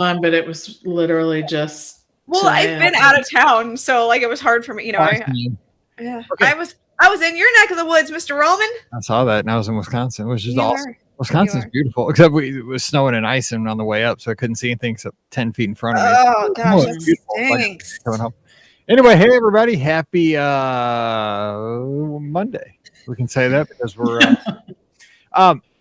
but it was literally just. Well, I've been out of town, so like it was hard for me. You know, yeah. Okay. I was in your neck of the woods, Mr. Roman. I saw that, and I was in Wisconsin. It was just awesome. Wisconsin's beautiful, except it was snowing and icing on the way up, so I couldn't see anything except 10 feet in front of me. Oh, gosh, that stinks. Coming home. Anyway, hey, everybody. Happy Monday. We can say that because we're...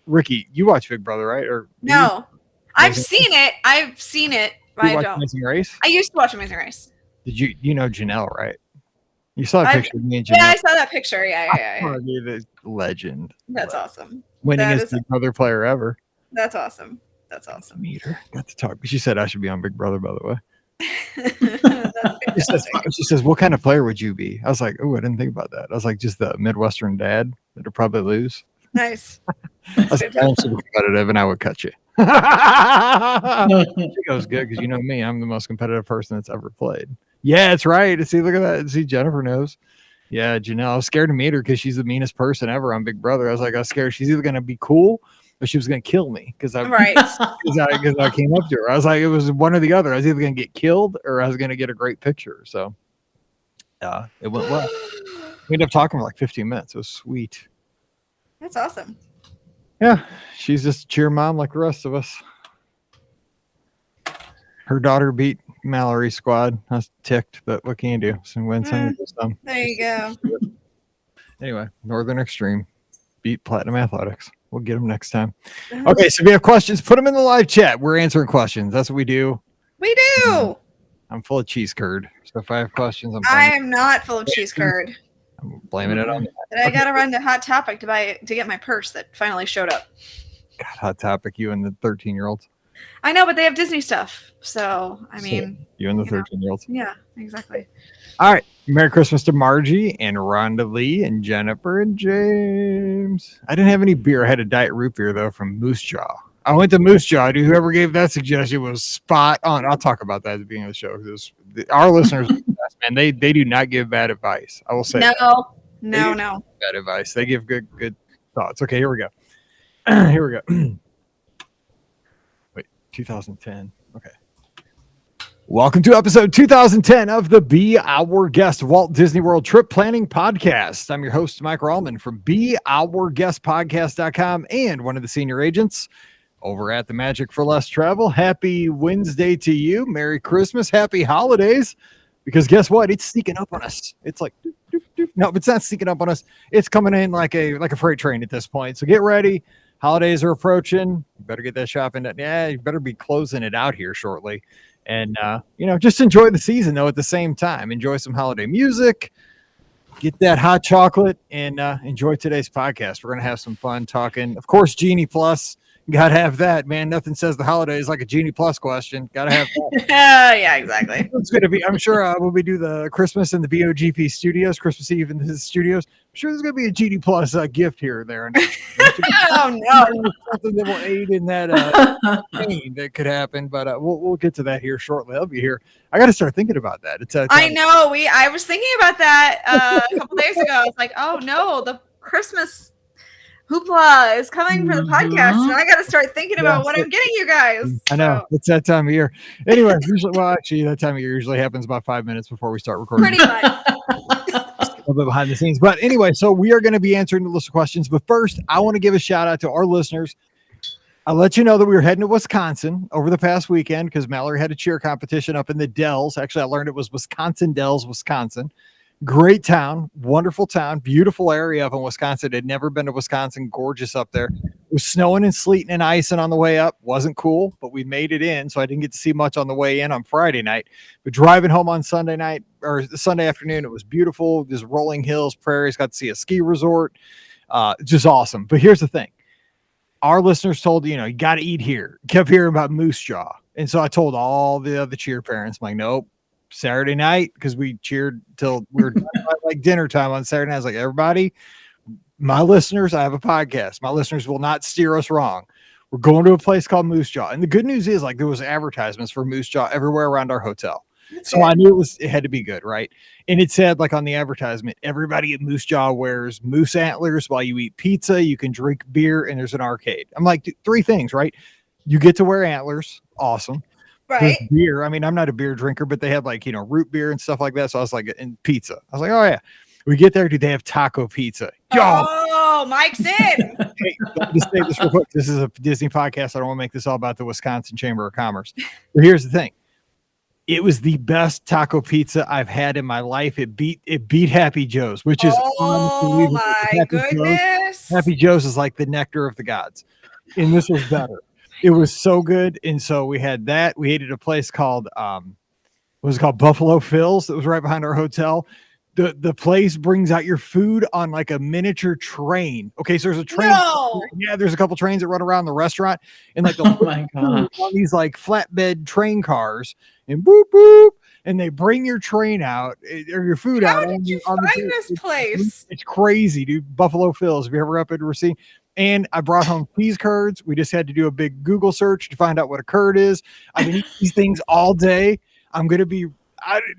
Ricky, you watch Big Brother, right? Or no. I've seen it, but I don't. Amazing Race? I used to watch Amazing Race. Did you know Janelle, right? You saw a picture of me and Janelle. Yeah, I saw that picture. Yeah. Oh, dude, legend. That's awesome. Winningest Big Brother player ever. That's awesome. Meet her. Got to talk. She said I should be on Big Brother, by the way. She says, what kind of player would you be? I was like, oh, I didn't think about that. I was like, just the Midwestern dad that'll probably lose. Nice. I was like, I'm super competitive and I would cut you. She goes, good, because you know me, I'm the most competitive person that's ever played. Yeah, that's right. See, look at that. See, Jennifer knows. Yeah, Janelle. I was scared to meet her because she's the meanest person ever on Big Brother. I was scared she's either going to be cool or she was going to kill me because I came up to her. I was like, it was one or the other. I was either going to get killed or I was going to get a great picture. So it went well. We ended up talking for like 15 minutes. It was sweet. That's awesome. Yeah, she's just a cheer mom like the rest of us. Her daughter beat Mallory's squad. I was ticked, but what can you do? So win some. There you go. Anyway, Northern Extreme beat Platinum Athletics. We'll get them next time. Okay, so if you have questions, put them in the live chat. We're answering questions. That's what we do. We do. I'm full of cheese curd. So if I have questions, I am not full of cheese curd. I'm blaming it on that. I got to run to Hot Topic to get my purse that finally showed up. God, Hot Topic, you and the 13-year-olds. I know, but they have Disney stuff. So, I mean. So you and the 13-year-olds. Yeah, exactly. All right. Merry Christmas to Margie and Rhonda Lee and Jennifer and James. I didn't have any beer. I had a diet root beer, though, from Moose Jaw. I went to Moose Jaw. Dude, whoever gave that suggestion was spot on. I'll talk about that at the beginning of the show. Our listeners, man, they do not give bad advice. I will say no. Bad advice. They give good thoughts. Okay, here we go. Here we go. Wait, 2010. Okay. Welcome to episode 2010 of the Be Our Guest Walt Disney World Trip Planning Podcast. I'm your host, Mike Rallman from BeOurGuestPodcast.com and one of the senior agents over at the Magic for Less Travel. Happy Wednesday to you. Merry Christmas. Happy holidays. Because guess what? It's sneaking up on us. It's like, doop, doop, doop. No, it's not sneaking up on us. It's coming in like a freight train at this point. So get ready. Holidays are approaching. You better get that shopping done. Yeah, you better be closing it out here shortly. And, just enjoy the season, though, at the same time. Enjoy some holiday music. Get that hot chocolate and enjoy today's podcast. We're going to have some fun talking. Of course, Genie Plus. Got to have that, man. Nothing says the holidays like a Genie Plus question. Got to have that. Yeah, exactly. It's going to be, I'm sure when we do the Christmas in the BOGP studios, Christmas Eve in the studios, I'm sure there's going to be a Genie Plus gift here or there. Oh, no. Something that will aid in that pain that could happen. But we'll get to that here shortly. I'll be here. I got to start thinking about that. I know. I was thinking about that a couple days ago. I was like, oh, no, the Christmas hoopla is coming for the podcast, and I got to start thinking about what I'm getting you guys. I know. It's that time of year. Anyway, actually, that time of year usually happens about 5 minutes before we start recording. Pretty much. A little bit behind the scenes. But anyway, so we are going to be answering the list of questions. But first, I want to give a shout out to our listeners. I'll let you know that we were heading to Wisconsin over the past weekend because Mallory had a cheer competition up in the Dells. Actually, I learned it was Wisconsin Dells, Wisconsin. Great town, wonderful town, beautiful area up in Wisconsin. Had never been to Wisconsin, gorgeous up there. It was snowing and sleeting and icing on the way up. Wasn't cool, but we made it in, so I didn't get to see much on the way in on Friday night. But driving home on Sunday night or Sunday afternoon, it was beautiful. Just rolling hills, prairies. Got to see a ski resort. Just awesome. But here's the thing: our listeners told you got to eat here. Kept hearing about Moose Jaw, and so I told all the other cheer parents, I'm like, nope. Saturday night, because we cheered till we were like dinner time on Saturday night. I was like, everybody, my listeners, I have a podcast. My listeners will not steer us wrong. We're going to a place called Moose Jaw. And the good news is there was advertisements for Moose Jaw everywhere around our hotel. So I knew it had to be good, right? And it said on the advertisement, everybody at Moose Jaw wears moose antlers while you eat pizza, you can drink beer, and there's an arcade. I'm like, 3 things, right? You get to wear antlers. Awesome. Right. beer. I mean, I'm not a beer drinker, but they had like, root beer and stuff like that. So I was like, and pizza. I was like, oh yeah. We get there, dude. They have taco pizza. Oh, Mike's in. Hey, let me just say this real quick. This is a Disney podcast. I don't want to make this all about the Wisconsin Chamber of Commerce. But here's the thing. It was the best taco pizza I've had in my life. It beat Happy Joe's, which is oh my goodness. Happy Joe's is like the nectar of the gods, and this was better. It was so good, and so we had that. We ate at a place called what was it called, Buffalo Phil's. That was right behind our hotel. The place brings out your food on like a miniature train. Okay, so there's a train. No. Yeah, there's a couple trains that run around the restaurant, and like Oh my gosh. on these like flatbed train cars, and boop boop, and they bring your train out or your food out. How did you find this place? It's crazy, dude. Buffalo Phil's. Have you ever up at Racine? And I brought home cheese curds. We just had to do a big Google search to find out what a curd is. I've been eating these things all day. I'm gonna be.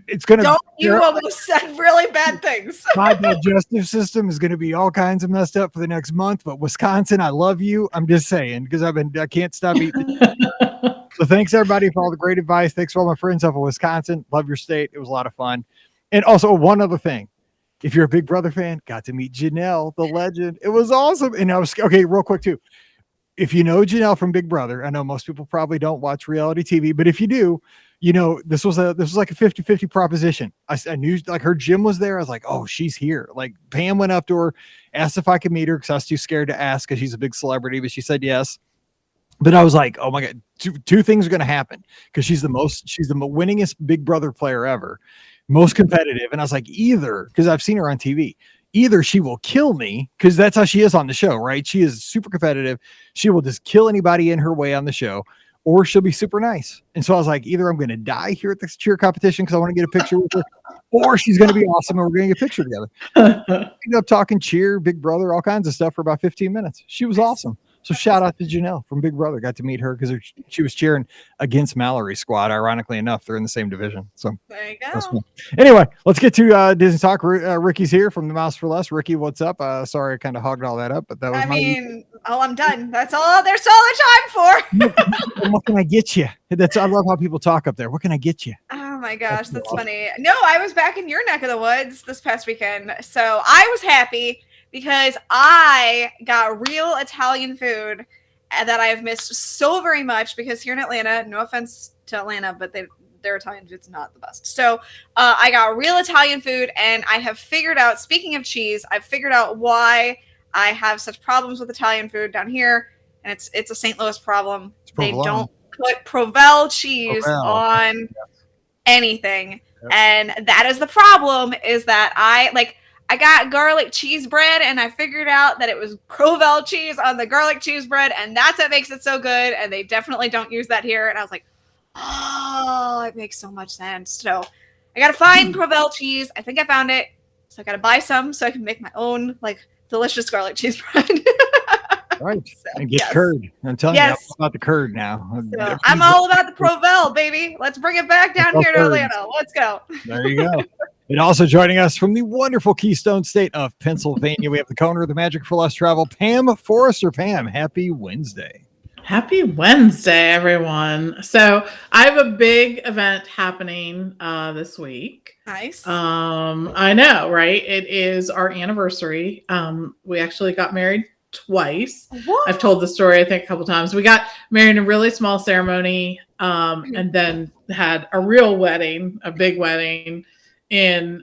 It's gonna. Don't you almost said really bad things. My digestive system is gonna be all kinds of messed up for the next month. But Wisconsin, I love you. I'm just saying because I can't stop eating. So thanks everybody for all the great advice. Thanks for all my friends up in Wisconsin. Love your state. It was a lot of fun. And also one other thing. If you're a Big Brother fan, got to meet Janelle, the legend. It was awesome. And I was okay, real quick too. If you know Janelle from Big Brother, I know most people probably don't watch reality TV, but if you do, this was like a 50-50 proposition. I knew like her gym was there. I was like, oh, she's here. Like Pam went up to her, asked if I could meet her because I was too scared to ask because she's a big celebrity, but she said yes. But I was like, oh my God, two things are going to happen because she's the winningest Big Brother player ever, most competitive. And I was like, either, because I've seen her on TV, either she will kill me because that's how she is on the show, right? She is super competitive. She will just kill anybody in her way on the show, or she'll be super nice. And so I was like, either I'm going to die here at this cheer competition because I want to get a picture with her, or she's going to be awesome and we're going to get a picture together. Ended up talking cheer, Big Brother, all kinds of stuff for about 15 minutes. She was awesome. So shout out to Janelle from Big Brother. Got to meet her because she was cheering against Mallory's squad. Ironically enough, they're in the same division. So there you go. Cool. Anyway, let's get to Disney Talk. Ricky's here from the Mouse for Less. Ricky, what's up? Sorry, I kind of hogged all that up, but that was I'm done. That's all. There's all the time for. What can I get you? I love how people talk up there. What can I get you? Oh my gosh, that's funny. No, I was back in your neck of the woods this past weekend, so I was happy because I got real Italian food that I have missed so very much because here in Atlanta, no offense to Atlanta, but their Italian food's not the best. So I got real Italian food, and I have figured out, speaking of cheese, I've figured out why I have such problems with Italian food down here, and it's a St. Louis problem. They don't put Provel cheese on anything, and that is the problem, is that I got garlic cheese bread, and I figured out that it was Provel cheese on the garlic cheese bread, and that's what makes it so good. And they definitely don't use that here. And I was like, oh, it makes so much sense. So I got to find Provel cheese. I think I found it. So I got to buy some so I can make my own delicious garlic cheese bread. Right. And get curd. I'm telling you, I'm all about the curd now. So I'm all about the Provel, baby. Let's bring it back down here to Atlanta. Let's go. There you go. And also joining us from the wonderful Keystone State of Pennsylvania, we have the co-owner of the Magic for Less Travel, Pam Forrester. Pam, happy Wednesday. Happy Wednesday, everyone. So I have a big event happening this week. Nice. I know, right? It is our anniversary. We actually got married twice. What? I've told the story, I think, a couple times. We got married in a really small ceremony, and then had a real wedding, a big wedding in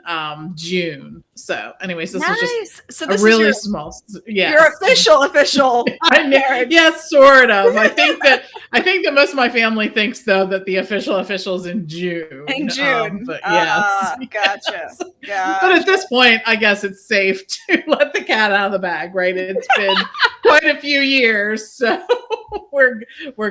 June. So anyways, this was just a really small. Yeah, your official. I know. Yes, sort of. I think that most of my family thinks though that the official's in June. In June, but yes, gotcha. But at this point, I guess it's safe to let the cat out of the bag, right? It's been quite a few years, so we're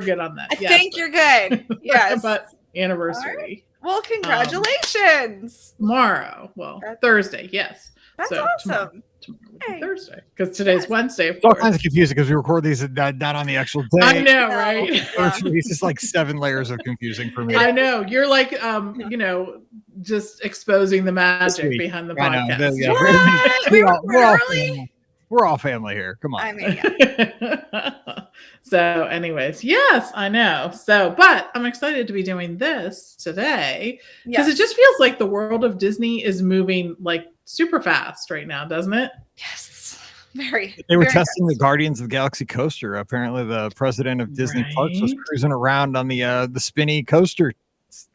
good on that. I think you're good. Yes, but anniversary. Well, congratulations. Tomorrow. Well, Thursday. Yes. That's awesome. Tomorrow Thursday. Because today's Wednesday. It's all kinds of confusing because we record these not on the actual day. I know, right? It's just like 7 layers of confusing for me. I know. You're like, just exposing the magic behind the podcast. We're early. We're all family here. Come on. I mean, yeah. So, anyways, yes, I know. So, but I'm excited to be doing this today because Yes. it just feels like the world of Disney is moving like super fast right now, doesn't it? Yes. Very. They were very testing good. the Guardians of the Galaxy coaster. Apparently, the president of Disney Parks was Right. cruising around on the spinny coaster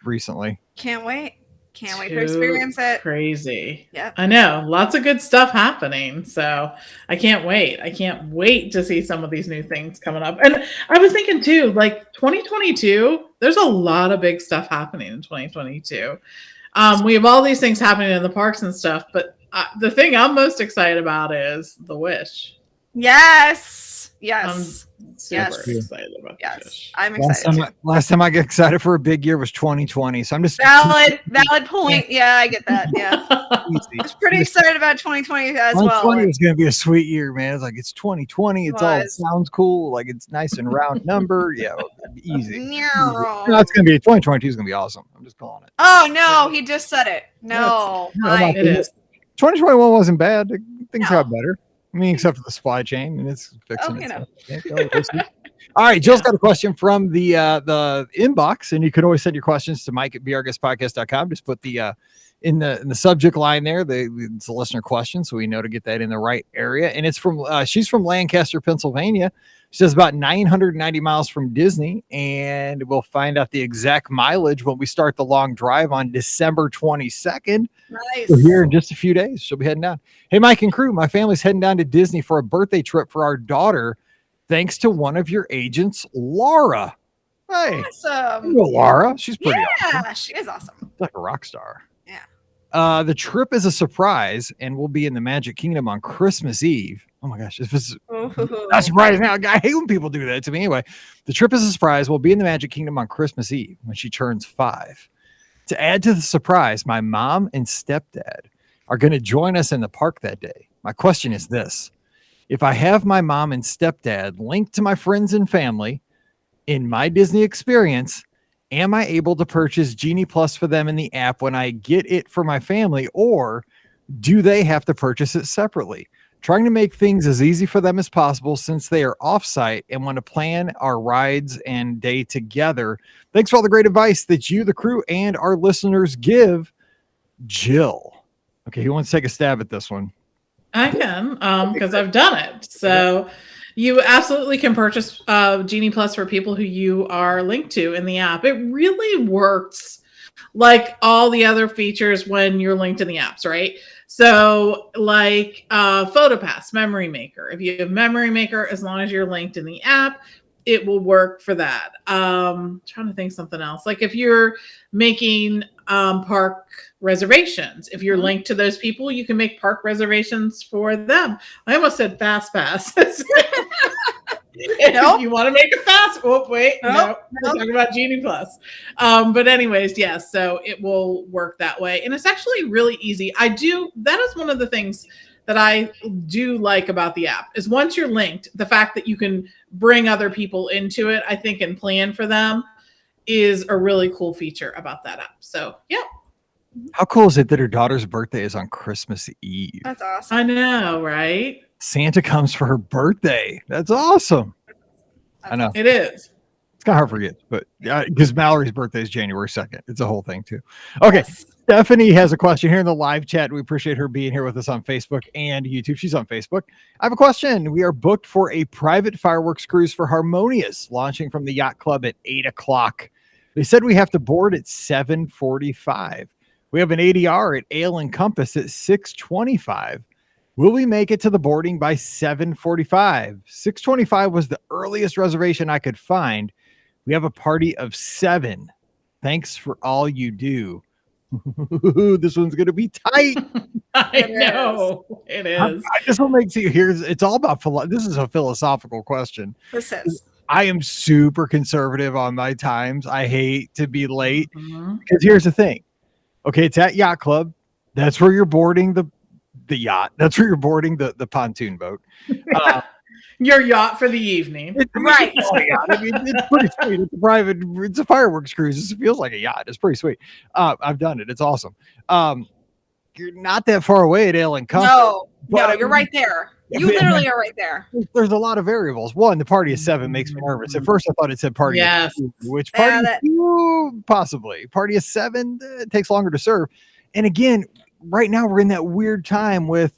recently. Can't wait. Can't wait to experience it. Crazy. Yep. I know. Lots of good stuff happening. So I can't wait. I can't wait to see some of these new things coming up. And I was thinking too, like 2022, there's a lot of big stuff happening in 2022. We have all these things happening in the parks and stuff, but the thing I'm most excited about is the Wish. Yes. Yes. I'm super Yes. excited about the Yes. Wish. I'm excited. Last time I get excited for a big year was 2020. So I'm just Valid point. Yeah, I get that. Yeah. easy. I was pretty excited about 2020 as well. 2020 was going to be a sweet year, man. It's like it's 2020. It Was. sounds cool. Like it's nice and round number. Yeah, easy. No. No, it's going to be 2022 is going to be awesome. I'm just calling it. Oh no, he just said it. No. Yes. It is. 2021 wasn't bad. Things No. got better. I mean, except for the supply chain, and it's fixing you know. itself. All right, Jill's got a question from the inbox, and you can always send your questions to Mike at beourguestpodcast.com. Just put the in the subject line there. It's a listener question, so we know to get that in the right area. And it's from she's from Lancaster, Pennsylvania. She says about 990 miles from Disney, and we'll find out the exact mileage when we start the long drive on December 22nd. Nice. So here in just a few days, she'll be heading down. Hey, Mike and crew, my family's heading down to Disney for a birthday trip for our daughter, thanks to one of your agents, Laura. Hey, Awesome. you know Laura. She's pretty awesome. Yeah, she is awesome. She's like a rock star. Yeah. The trip is a surprise, and we'll be in the Magic Kingdom on Christmas Eve. Oh my gosh, this is Ooh. not surprised now. I hate when people do that to me. Anyway, the trip is a surprise. We'll be in the Magic Kingdom on Christmas Eve when she turns 5. To add to the surprise, my mom and stepdad are going to join us in the park that day. My question is this: if I have my mom and stepdad linked to my friends and family in my Disney experience, am I able to purchase Genie Plus for them in the app when I get it for my family, or do they have to purchase it separately? Trying to make things as easy for them as possible since they are off-site and want to plan our rides and day together. Thanks for all the great advice that you, the crew, and our listeners give. Jill. Okay, who wants to take a stab at this one? I can, because I've done it. So you absolutely can purchase Genie Plus for people who you are linked to in the app. It really works like all the other features when you're linked in the apps, right? So like PhotoPass, Memory Maker. If you have Memory Maker, as long as you're linked in the app, it will work for that. Trying to think something else. Like if you're making park reservations, if you're linked to those people, you can make park reservations for them. I almost said Fast Pass. If you want to make a fast, no, we're talking about Genie Plus. But anyways, yes, so it will work that way. And it's actually really easy. That is one of the things that I do like about the app is once you're linked, the fact that you can bring other people into it, I think, and plan for them is a really cool feature about that app. So, yeah. How cool is it that her daughter's birthday is on Christmas Eve? That's awesome. I know, right? Santa comes for her birthday. That's awesome. I know. It is. It's kind of hard to forget, but because Mallory's birthday is January 2nd. It's a whole thing too. Okay. Yes. Stephanie has a question here in the live chat. We appreciate her being here with us on Facebook and YouTube. She's on Facebook. I have a question. We are booked for a private fireworks cruise for Harmonious, launching from the yacht club at 8:00. They said we have to board at 7:45. We have an ADR at Ale and Compass at 6:25. Will we make it to the boarding by 7:45? 6:25 was the earliest reservation I could find. We have a party of 7. Thanks for all you do. This one's going to be tight. I know. It is. I just want to make you here. It's all about this is a philosophical question. This is. I am super conservative on my times. I hate to be late Mhm. because here's the thing. Okay, it's at Yacht Club. That's where you're boarding the yacht. That's where you're boarding the pontoon boat. Your yacht for the evening. Right. I mean, it's pretty sweet. It's a private. It's a fireworks cruise. It feels like a yacht. It's pretty sweet. I've done it. It's awesome. You're not that far away at Ale and Compass. No, but you're right there. You literally are right there. There's a lot of variables. One, the party of 7 makes me nervous. At first, I thought it said party of 2, which party of 2, possibly. Party of 7, it takes longer to serve. And again, right now we're in that weird time with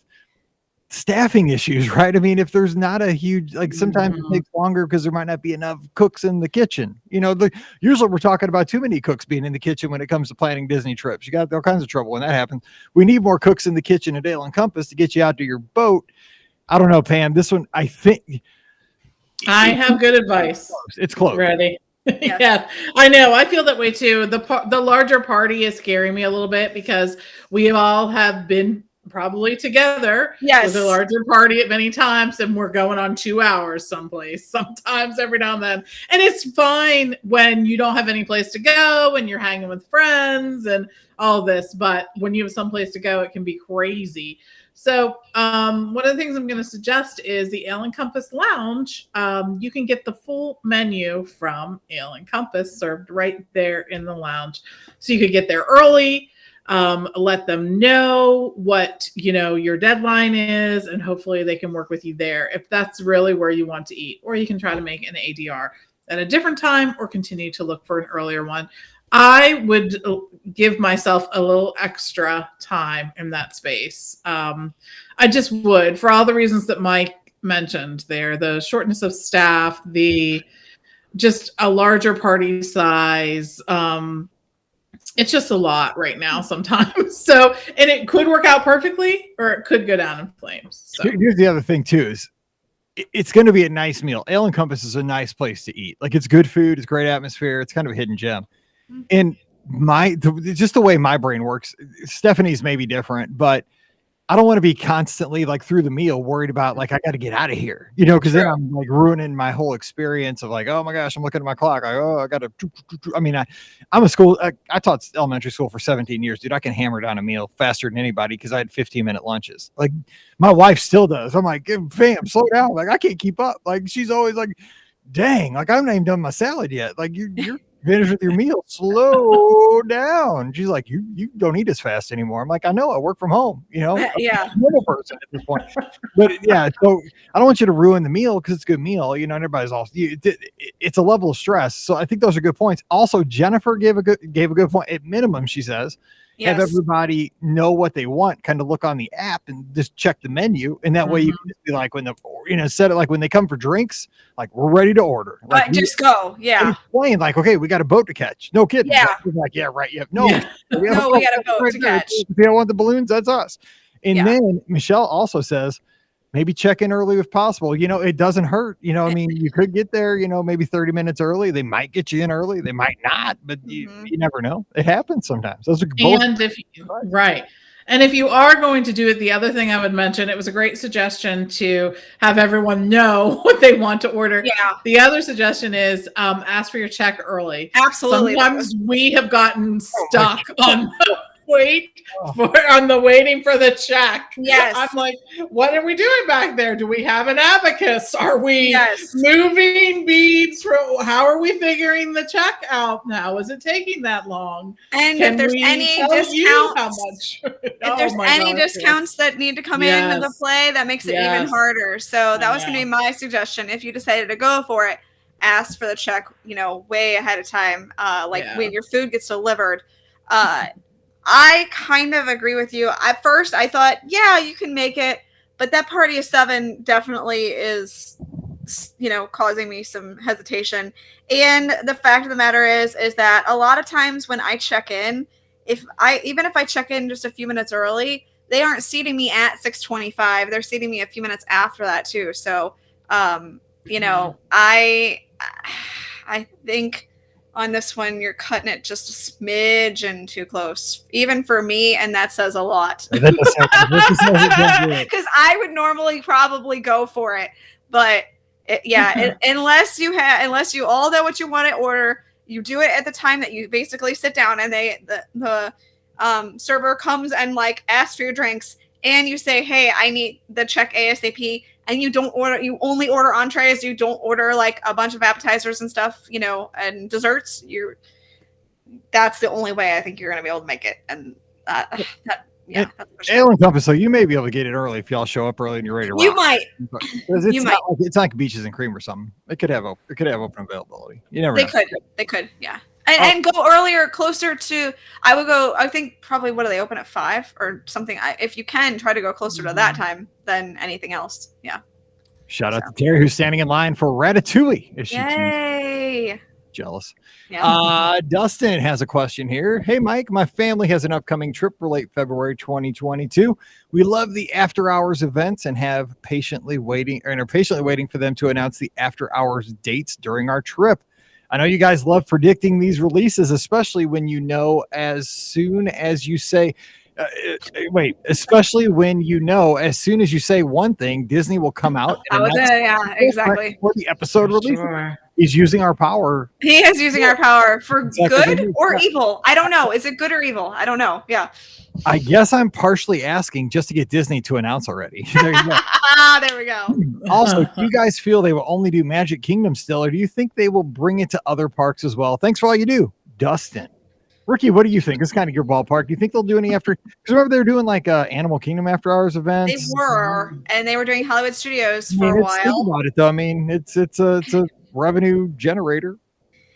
staffing issues, right? I mean, if there's not a huge, like sometimes it takes longer because there might not be enough cooks in the kitchen. You know, usually we're talking about too many cooks being in the kitchen when it comes to planning Disney trips. You got all kinds of trouble when that happens. We need more cooks in the kitchen at Dale and Compass to get you out to your boat. I don't know, Pam. This one, I think I have good advice. It's close. Ready? Yes. Yeah, I know. I feel that way too. The larger party is scaring me a little bit because we all have been probably together with a larger party at many times, and we're going on 2 hours someplace, sometimes every now and then. And it's fine when you don't have any place to go and you're hanging with friends and all this, but when you have someplace to go, it can be crazy. So one of the things I'm going to suggest is the Ale and Compass Lounge. You can get the full menu from Ale and Compass served right there in the lounge. So you could get there early, let them know what, your deadline is, and hopefully they can work with you there if that's really where you want to eat. Or you can try to make an ADR at a different time or continue to look for an earlier one. I would give myself a little extra time in that space. I just would, for all the reasons that Mike mentioned there, the shortness of staff, just a larger party size. It's just a lot right now sometimes. So, and it could work out perfectly or it could go down in flames. So. Here's the other thing too, is it's going to be a nice meal. Ale and Compass is a nice place to eat. Like, it's good food. It's great atmosphere. It's kind of a hidden gem. And just the way my brain works, Stephanie's may be different, but I don't want to be constantly like through the meal worried about like, I got to get out of here, because then I'm like ruining my whole experience of like, oh my gosh, I'm looking at my clock. Like, oh, I got to, I mean, I taught elementary school for 17 years, dude. I can hammer down a meal faster than anybody because I had 15-minute lunches. Like, my wife still does. I'm like, fam, slow down. Like, I can't keep up. Like, she's always like, dang, like, I haven't even done my salad yet. Like, you're finished with your meal, slow down. She's like, you don't eat as fast anymore. I'm like, I know, I work from home, Yeah. I'm a normal person at this point. But yeah, so I don't want you to ruin the meal because it's a good meal, and everybody's all, it's a level of stress. So I think those are good points. Also, Jennifer gave a good point. At minimum, she says, have everybody know what they want, kind of look on the app and just check the menu. And that way you can just be like, set it like when they come for drinks, like, we're ready to order. Like, just go. Yeah. Explain like, okay, we got a boat to catch. No kidding. Yeah. Like, yeah, right. Yeah. No, we got a boat to catch. If you don't want the balloons, that's us. And then Michelle also says, maybe check in early if possible. It doesn't hurt. I mean, you could get there, maybe 30 minutes early. They might get you in early. They might not, but you never know. It happens sometimes. Those are both. And if you are going to do it, the other thing I would mention, it was a great suggestion to have everyone know what they want to order. Yeah. The other suggestion is ask for your check early. Absolutely. Sometimes we have gotten stuck on waiting for the check. Yes. I'm like, what are we doing back there? Do we have an abacus? Are we moving beads? How are we figuring the check out now? Is it taking that long? And if there's any discounts, discounts that need to come into the play, that makes it even harder. So that was going to be my suggestion. If you decided to go for it, ask for the check, way ahead of time. When your food gets delivered. I kind of agree with you. At first, I thought, you can make it, but that party of 7 definitely is, causing me some hesitation. And the fact of the matter is that a lot of times when I check in, even if I check in just a few minutes early, they aren't seating me at 6:25. They're seating me a few minutes after that too. So, I think on this one, you're cutting it just a smidgen too close, even for me, and that says a lot. Because I would normally probably go for it, but unless you all know what you want to order, you do it at the time that you basically sit down, and the server comes and like asks for your drinks, and you say, "Hey, I need the check ASAP." And you only order entrees. You don't order like a bunch of appetizers and stuff, and desserts. That's the only way I think you're going to be able to make it. And Yeah, that's for sure. Ale and Compass, so you may be able to get it early if y'all show up early and you're ready to rock. You might. It's not like Beaches and Cream or something. It could have open availability. You never know. They could, yeah. And go earlier, closer to. I would go. I think probably what do they open at 5 or something? If you can, try to go closer to that time than anything else. Yeah. Shout out to Terry, who's standing in line for Ratatouille. Yay! Jealous. Yeah. Dustin has a question here. Hey, Mike, my family has an upcoming trip for late February 2022. We love the after hours events and are patiently waiting for them to announce the after hours dates during our trip. I know you guys love predicting these releases, especially when you know as soon as you say one thing, Disney will come out. Exactly. For the episode release. Sure. He's using our power. He is using our power for good or evil. I don't know. Is it good or evil? I don't know. Yeah. I guess I'm partially asking just to get Disney to announce already. There you go. There we go. Also, do you guys feel they will only do Magic Kingdom still, or do you think they will bring it to other parks as well? Thanks for all you do, Dustin. Ricky, what do you think? It's kind of your ballpark. Do you think they'll do any after? Because remember they were doing like Animal Kingdom after hours events. They were, and they were doing Hollywood Studios for a while. Think about it though. I mean, it's a revenue generator,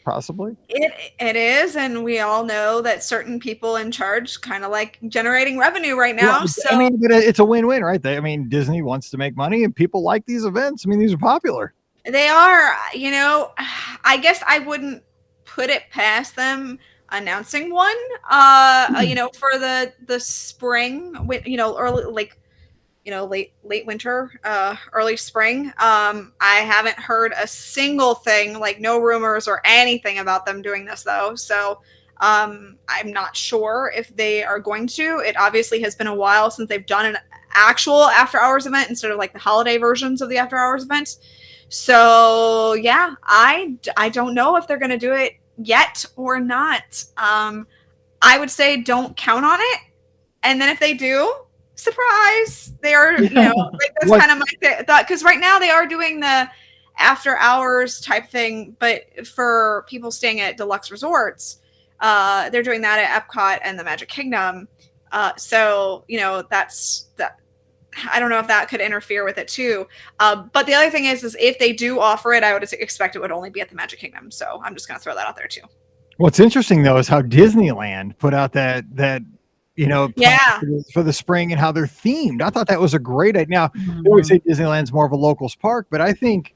possibly. It is, and we all know that certain people in charge kind of like generating revenue right now. But it's a win-win, right? Disney wants to make money, and people like these events. I mean, these are popular. They are. I guess I wouldn't put it past them announcing one. For the spring, early late winter, early spring. I haven't heard a single thing, like no rumors or anything about them doing this though. So I'm not sure if they are going to. It obviously has been a while since they've done an actual after hours event instead of like the holiday versions of the after hours events. So yeah, I don't know if they're going to do it yet or not. I would say don't count on it. And then if they do, surprise, they are, that's kind of my thought, because right now they are doing the after hours type thing, but for people staying at deluxe resorts, they're doing that at Epcot and the Magic Kingdom. So that's that. I don't know if that could interfere with it too. But the other thing is if they do offer it, I would expect it would only be at the Magic Kingdom. So I'm just going to throw that out there too. What's interesting though is how Disneyland put out that for the spring and how they're themed. I thought that was a great idea. Now, they always say Disneyland's more of a locals park, but I think,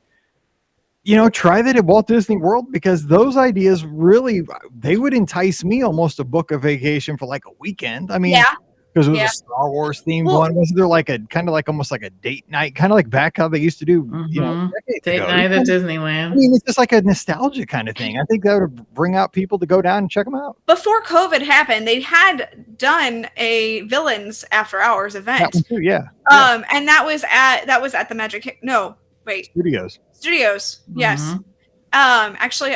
try that at Walt Disney World, because those ideas really, they would entice me almost to book a vacation for like a weekend. I mean, because it was a Star Wars themed one. Wasn't there like almost like a date night, kind of like back how they used to do, date night at Disneyland. I mean, it's just like a nostalgia kind of thing. I think that would bring out people to go down and check them out. Before COVID happened, they had done a Villains After Hours event. That one too, yeah. And that was at the Magic. No, wait. Studios. Yes. Actually,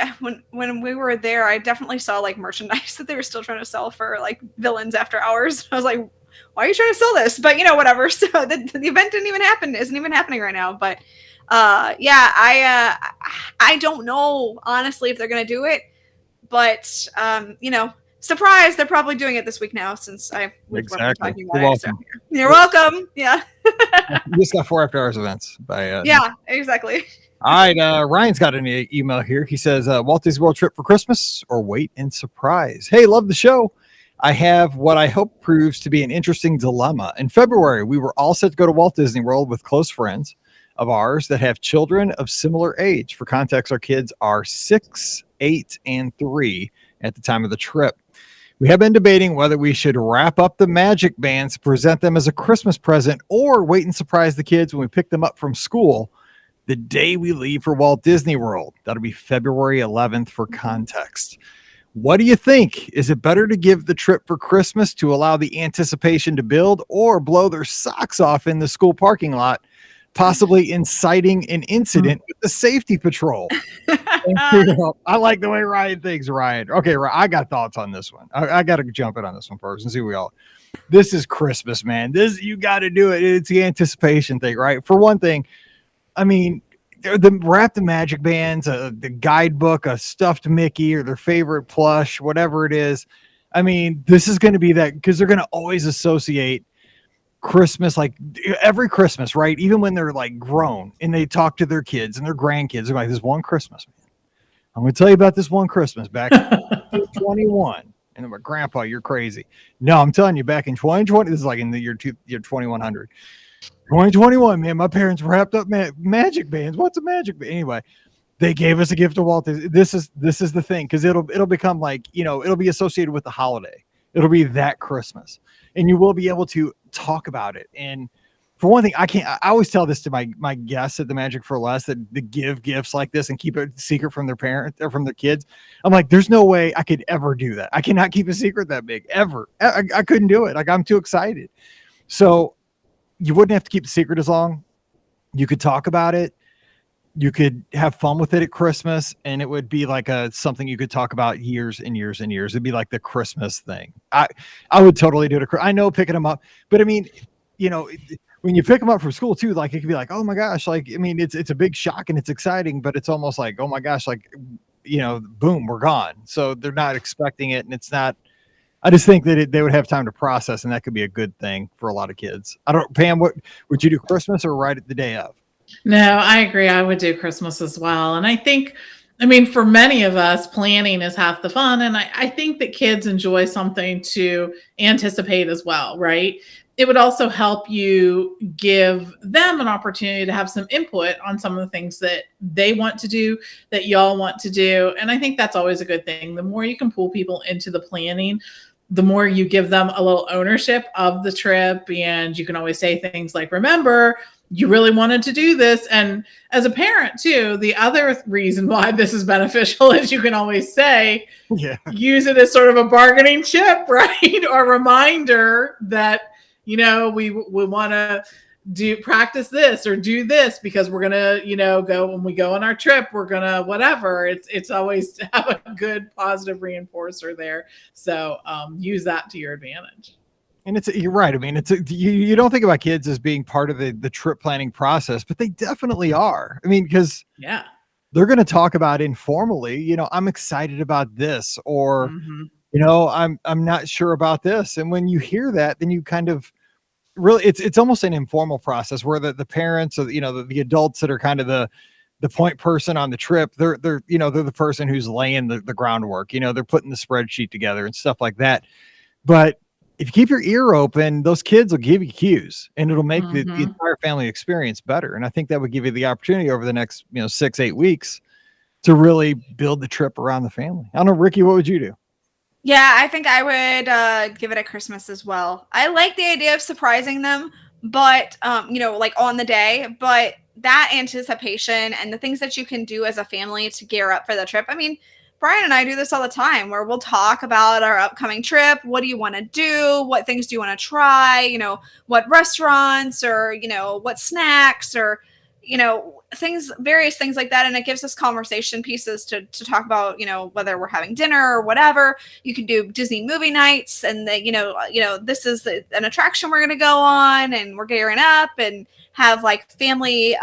when we were there, I definitely saw like merchandise that they were still trying to sell for like Villains After Hours. I was like, why are you trying to sell this? But whatever. So the event didn't even happen. Isn't even happening right now. But I don't know honestly if they're gonna do it. But surprise, they're probably doing it this week now since we've been talking about it. So, you're welcome. Yeah. We just got 4 after hours events by yeah, exactly. All right, Ryan's got an email here. He says, Walt Disney World trip for Christmas or wait and surprise? Hey, love the show. I have what I hope proves to be an interesting dilemma. In February, we were all set to go to Walt Disney World with close friends of ours that have children of similar age. For context, our kids are 6, 8, and 3 at the time of the trip. We have been debating whether we should wrap up the magic bands to present them as a Christmas present or wait and surprise the kids when we pick them up from school the day we leave for Walt Disney World. That'll be February 11th for context. What do you think? Is it better to give the trip for Christmas to allow the anticipation to build or blow their socks off in the school parking lot, possibly inciting an incident with the safety patrol? I like the way Ryan thinks, Ryan. Okay, I got thoughts on this one. I got to jump in on this one first and see what we all. This is Christmas, man. You got to do it. It's the anticipation thing, right? For one thing, I mean, wrap the magic bands, the guidebook, a stuffed Mickey or their favorite plush, whatever it is. I mean, this is going to be that, because they're going to always associate Christmas, like every Christmas, right? Even when they're like grown and they talk to their kids and their grandkids, they're like, this one Christmas, I'm going to tell you about this one Christmas back in 21. And I'm like, Grandpa, you're crazy. No, I'm telling you, back in 2020, this is like in the year 2100. 2021, man, my parents wrapped up magic bands. What's a magic band? Anyway, they gave us a gift of Walt Disney. This is the thing, because it'll become like, it'll be associated with the holiday. It'll be that Christmas, and you will be able to talk about it. And for one thing, I always tell this to my guests at the Magic for Less, that they give gifts like this and keep it secret from their parents or from their kids. I'm like, there's no way I could ever do that. I cannot keep a secret that big ever. I couldn't do it. Like, I'm too excited. So you wouldn't have to keep the secret as long. You could talk about it. You could have fun with it at Christmas, and it would be like something you could talk about years and years and years. It'd be like the Christmas thing. I would totally do it. I know picking them up, but I mean, when you pick them up from school too, like it could be like, oh my gosh, like, I mean, it's a big shock and it's exciting, but it's almost like, oh my gosh, like, boom, we're gone. So they're not expecting it, and it's not. I just think that they would have time to process, and that could be a good thing for a lot of kids. Pam, what would you do, Christmas or right at the day of? No, I agree. I would do Christmas as well. And I think, for many of us, planning is half the fun. And I think that kids enjoy something to anticipate as well, right? It would also help you give them an opportunity to have some input on some of the things that they want to do, that y'all want to do. And I think that's always a good thing. The more you can pull people into the planning, the more you give them a little ownership of the trip. And you can always say things like, remember, you really wanted to do this. And as a parent too, the other reason why this is beneficial is you can always say, use it as sort of a bargaining chip, right? Or reminder that, we want to practice this or do this because we're going to, go when we go on our trip, we're going to whatever. It's always to have a good positive reinforcer there. So use that to your advantage. And you're right. I mean, you don't think about kids as being part of the trip planning process, but they definitely are. I mean, because they're going to talk about informally, I'm excited about this, or, I'm not sure about this. And when you hear that, then you kind of really, it's almost an informal process where the parents or, the adults that are kind of the point person on the trip, they're the person who's laying the groundwork, they're putting the spreadsheet together and stuff like that. But if you keep your ear open, those kids will give you cues, and it'll make the entire family experience better. And I think that would give you the opportunity over the next, 6-8 weeks to really build the trip around the family. I don't know, Ricky, what would you do? Yeah, I think I would give it at Christmas as well. I like the idea of surprising them, but, like on the day, but that anticipation and the things that you can do as a family to gear up for the trip. I mean, Brian and I do this all the time where we'll talk about our upcoming trip. What do you want to do? What things do you want to try? What restaurants or, what snacks or, various things like that. And it gives us conversation pieces to talk about, whether we're having dinner or whatever. You can do Disney movie nights, and this is an attraction we're going to go on, and we're gearing up and have like family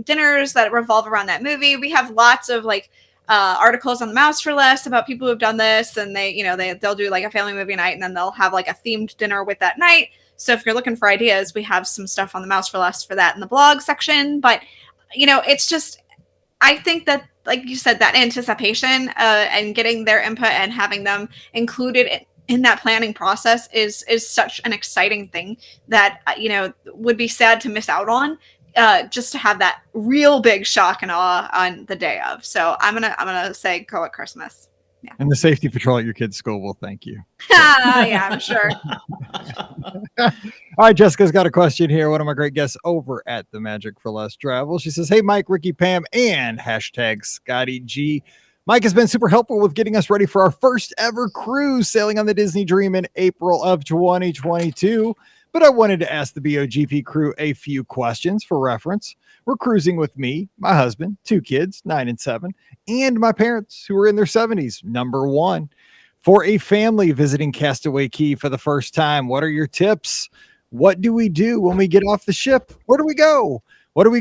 dinners that revolve around that movie. We have lots of like articles on the Mouse for Less about people who've done this, and they'll do like a family movie night, and then they'll have like a themed dinner with that night. So if you're looking for ideas, we have some stuff on the Mouse for Less for that in the blog section. But it's just, I think that, like you said, that anticipation and getting their input and having them included in that planning process is such an exciting thing that would be sad to miss out on. Just to have that real big shock and awe on the day of. So I'm gonna say go at Christmas. Yeah. And the safety patrol at your kid's school will thank you. Yeah, I'm sure. All right, Jessica's got a question here. One of my great guests over at the Magic for Less Travel. She says, hey, Mike, Ricky, Pam, and #Scotty G. Mike has been super helpful with getting us ready for our first ever cruise sailing on the Disney Dream in April of 2022. But I wanted to ask the BOGP crew a few questions for reference. We're cruising with me, my husband, 2 kids, 9 and 7, and my parents who are in their 70s. Number 1, for a family visiting Castaway Cay for the first time, what are your tips? What do we do when we get off the ship? Where do we go? What do we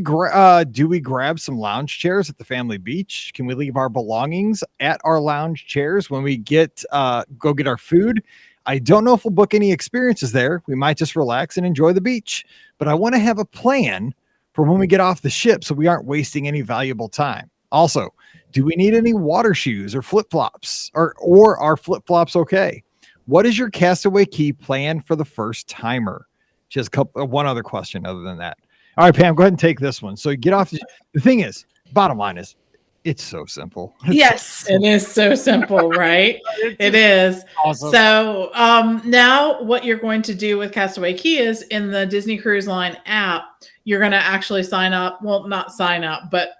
do we grab some lounge chairs at the family beach? Can we leave our belongings at our lounge chairs when we go get our food? I don't know if we'll book any experiences there. We might just relax and enjoy the beach, but I want to have a plan for when we get off the ship so we aren't wasting any valuable time. Also, do we need any water shoes or flip-flops, or are flip-flops okay? What is your Castaway Key plan for the first timer? Just one other question other than that. All right, Pam, go ahead and take this one. So you get off. The thing is, bottom line is, it's so simple. Yes. It is so simple, right? It is. Awesome. So now what you're going to do with Castaway Key is in the Disney Cruise Line app, you're going to actually sign up. Well, not sign up, but,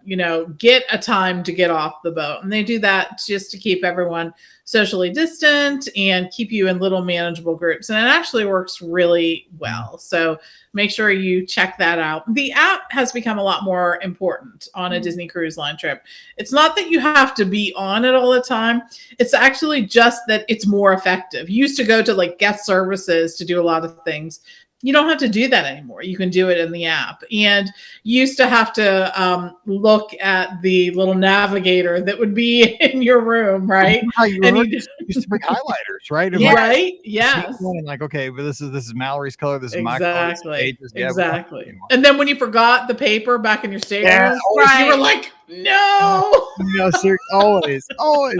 get a time to get off the boat. And they do that just to keep everyone socially distant and keep you in little manageable groups. And it actually works really well. So make sure you check that out. The app has become a lot more important on a Disney Cruise Line trip. It's not that you have to be on it all the time. It's actually just that it's more effective. You used to go to like guest services to do a lot of things. You don't have to do that anymore. You can do it in the app. And you used to have to look at the little navigator that would be in your room, right? And you used to bring highlighters, right? Yeah. Right? Yes. Like, okay, but this is Mallory's color. This is my color. Exactly. And then when you forgot the paper back in your stateroom, you were like, no. Always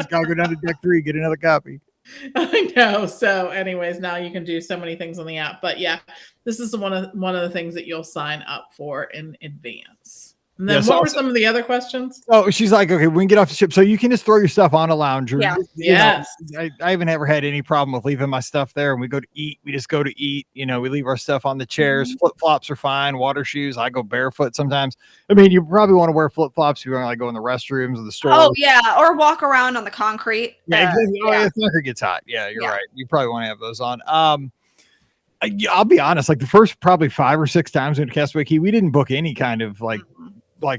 gotta go down to deck 3, get another copy. I know. So anyways, now you can do so many things on the app, but yeah, this is one of the things that you'll sign up for in advance. And then what were some of the other questions? Oh, she's like, okay, we can get off the ship. So you can just throw your stuff on a lounger. Yeah. Yes. I haven't ever had any problem with leaving my stuff there. And we go to eat. We just go to eat. We leave our stuff on the chairs. Mm-hmm. Flip-flops are fine. Water shoes. I go barefoot sometimes. I mean, you probably want to wear flip-flops if you want to go in the restrooms or the store. Oh, yeah. Or walk around on the concrete. Yeah, exactly. The concrete gets hot. Yeah, you're right. You probably want to have those on. I'll be honest, like the first probably 5 or 6 times in Castaway Key, we didn't book any kind of like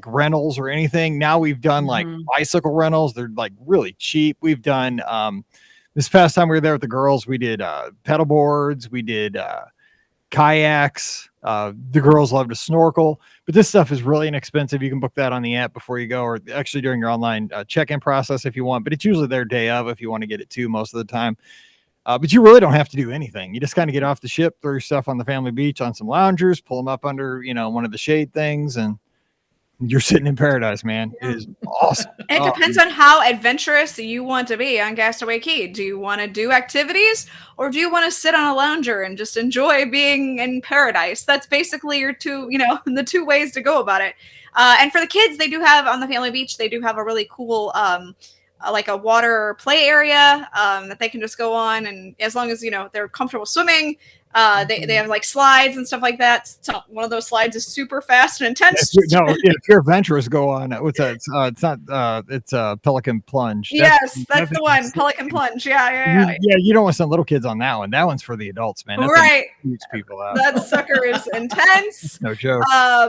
rentals or anything. Now we've done like bicycle rentals. They're like really cheap. We've done this past time we were there with the girls, we did pedal boards, we did kayaks. The girls love to snorkel, but this stuff is really inexpensive. You can book that on the app before you go, or actually during your online check-in process if you want, but it's usually their day of if you want to get it too most of the time. But you really don't have to do anything. You just kind of get off the ship, throw your stuff on the family beach on some loungers, pull them up under, one of the shade things, and you're sitting in paradise, man. It is awesome. It depends on how adventurous you want to be on Castaway Key. Do you want to do activities, or do you want to sit on a lounger and just enjoy being in paradise? That's basically your the two ways to go about it. And for the kids, they do have on the family beach, they do have a really cool like a water play area that they can just go on, and as long as they're comfortable swimming, they have like slides and stuff like that. So one of those slides is super fast and intense. If you're adventurous, go on. What's that? It's a Pelican Plunge. That's the one. Pelican Plunge. Yeah. Yeah, you don't want to send little kids on that one. That one's for the adults, man. Right. Keeps people out. That sucker is intense. No joke.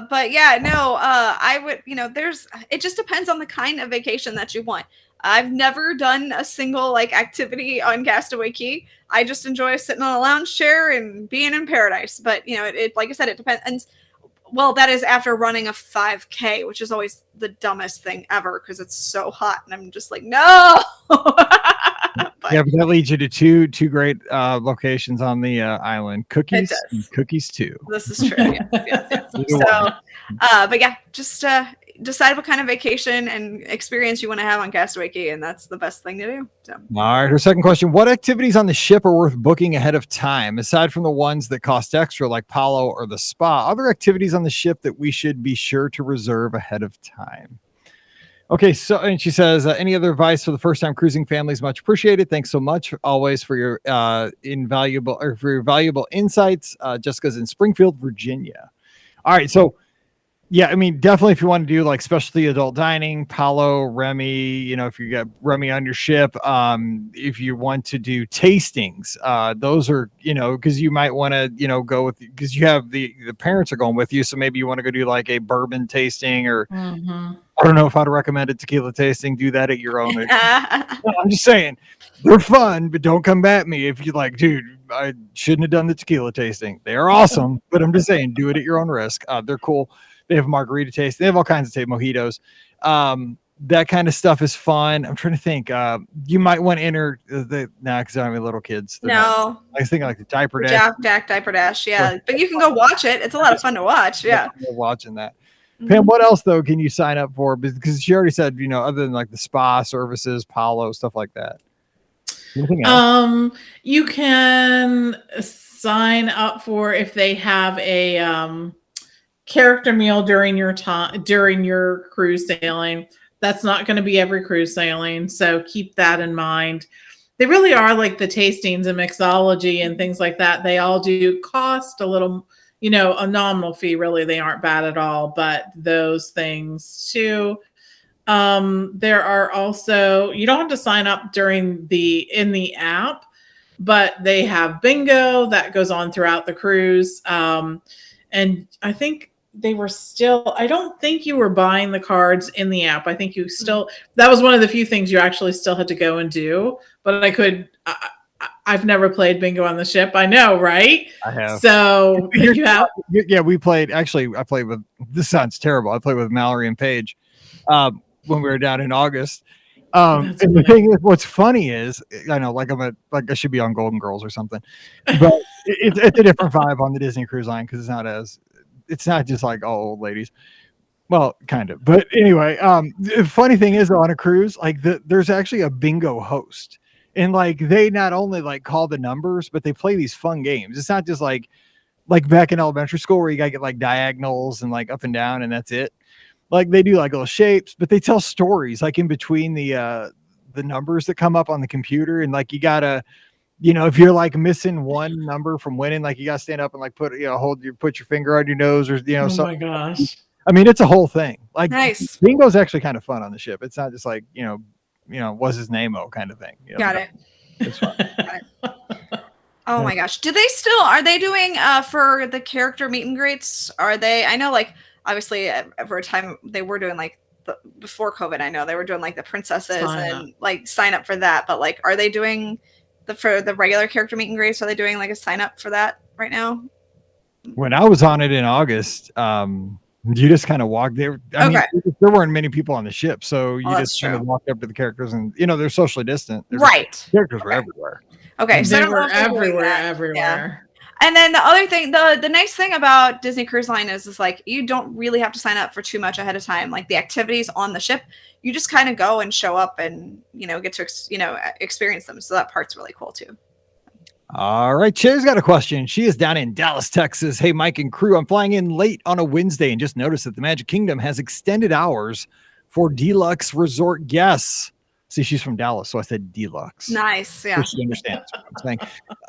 But yeah, no. I would. It just depends on the kind of vacation that you want. I've never done a single activity on Castaway Key. I just enjoy sitting on a lounge chair and being in paradise. But it like I said, it depends. And well, that is after running a 5K, which is always the dumbest thing ever because it's so hot, and I'm just like, no. But that leads you to two great locations on the island: Cookies and Cookies 2. This is true. Yes. So, but yeah, just decide what kind of vacation and experience you want to have on Castaway Key, and that's the best thing to do. So. All right, her second question: what activities on the ship are worth booking ahead of time, aside from the ones that cost extra, like Palo or the spa? Other activities on the ship that we should be sure to reserve ahead of time. Okay, so and she says, any other advice for the first-time cruising families? Much appreciated. Thanks so much always for your valuable insights. Jessica's in Springfield, Virginia. All right, so. Yeah, I mean, definitely if you want to do like specialty adult dining, Palo, Remy, if you got Remy on your ship, if you want to do tastings, those are, because you might want to, go with, because you have the parents are going with you. So maybe you want to go do like a bourbon tasting or I don't know if I'd recommend a tequila tasting. Do that at your own. I'm just saying they're fun, but don't come at me if you're like, dude, I shouldn't have done the tequila tasting. They are awesome, but I'm just saying do it at your own risk. They're cool. They have margarita taste. They have all kinds of taste, mojitos. That kind of stuff is fun. I'm trying to think. You might want to enter because I don't have any little kids. No. I was thinking like the Diaper Dash. Diaper Dash, yeah. But you can go watch it. It's a lot of fun to watch. Yeah. Watching that. Pam, what else though can you sign up for? Because she already said, other than like the spa services, Palo, stuff like that. Anything else? You can sign up for if they have a character meal during your cruise sailing. That's not going to be every cruise sailing, so keep that in mind. They really are like the tastings and mixology and things like that. They all do cost a little, a nominal fee. Really, they aren't bad at all, but those things too. There are also, you don't have to sign up in the app, but they have bingo that goes on throughout the cruise. And I think I don't think you were buying the cards in the app. I think that was one of the few things you actually still had to go and do, but I've never played bingo on the ship. I know, right? I have. So you have? Yeah, we played. Actually, I played with, this sounds terrible. I played with Mallory and Paige when we were down in August. And the thing is, what's funny is, I know, like I should be on Golden Girls or something, but it's a different vibe on the Disney Cruise Line because it's not just like all old ladies. Well, kind of. But anyway, the funny thing is, on a cruise, like there's actually a bingo host. And like they not only like call the numbers, but they play these fun games. It's not just like back in elementary school where you gotta get like diagonals and like up and down and that's it. Like they do like little shapes, but they tell stories like in between the numbers that come up on the computer. And like you gotta, if you're like missing one number from winning, like you gotta stand up and like put your finger on your nose or oh something. My gosh. I mean, it's a whole thing. Like nice. Bingo's actually kind of fun on the ship. It's not just like, what's his name-o kind of thing. Got it. It's fun. Oh my gosh. Are they doing for the character meet and greets? I know like obviously for a time they were doing like before COVID, I know they were doing like the princesses like sign up for that, but like are they doing for the regular character meet and greets? Are they doing like a sign up for that right now? When I was on it in August, you just kind of walked there. I mean, there weren't many people on the ship, so you just kind of walked up to the characters, and they're socially distant. Right. Characters were everywhere. Okay, so they were everywhere. Yeah. And then the other thing, the nice thing about Disney Cruise Line is like you don't really have to sign up for too much ahead of time. Like the activities on the ship, you just kind of go and show up and get to experience them. So that part's really cool too. All right, Cher's got a question. She is down in Dallas, Texas. Hey, Mike and crew, I'm flying in late on a Wednesday and just noticed that the Magic Kingdom has extended hours for deluxe resort guests. See, she's from Dallas, so I said deluxe. Nice, yeah. She understands what I'm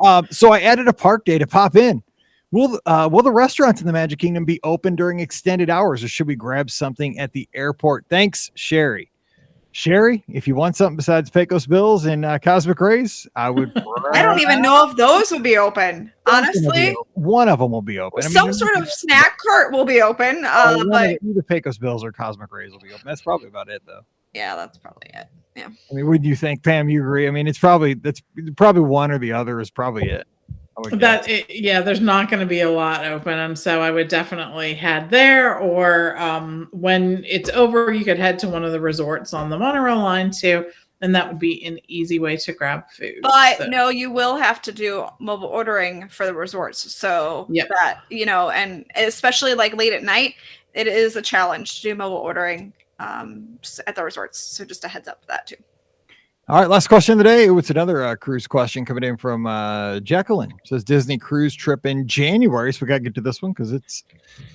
saying. So I added a park day to pop in. Will the restaurants in the Magic Kingdom be open during extended hours, or should we grab something at the airport? Thanks, Sherry. Sherry, if you want something besides Pecos Bills and Cosmic Rays, I would. I don't even know if those would be open. Honestly, one of them will be open. Some sort of snack cart will be open. But either Pecos Bills or Cosmic Rays will be open. That's probably about it, though. Yeah, that's probably it. Yeah. I mean, what do you think, Pam? You agree? I mean, that's probably one or the other is probably it. There's not going to be a lot open, and so I would definitely head there. Or when it's over, you could head to one of the resorts on the monorail line too, and that would be an easy way to grab food. But no, you will have to do mobile ordering for the resorts. So that and especially like late at night, it is a challenge to do mobile ordering at the resorts. So just a heads up for that too. All right, last question of the day. It's another cruise question coming in from Jacqueline. It says Disney cruise trip in January. So we got to get to this one because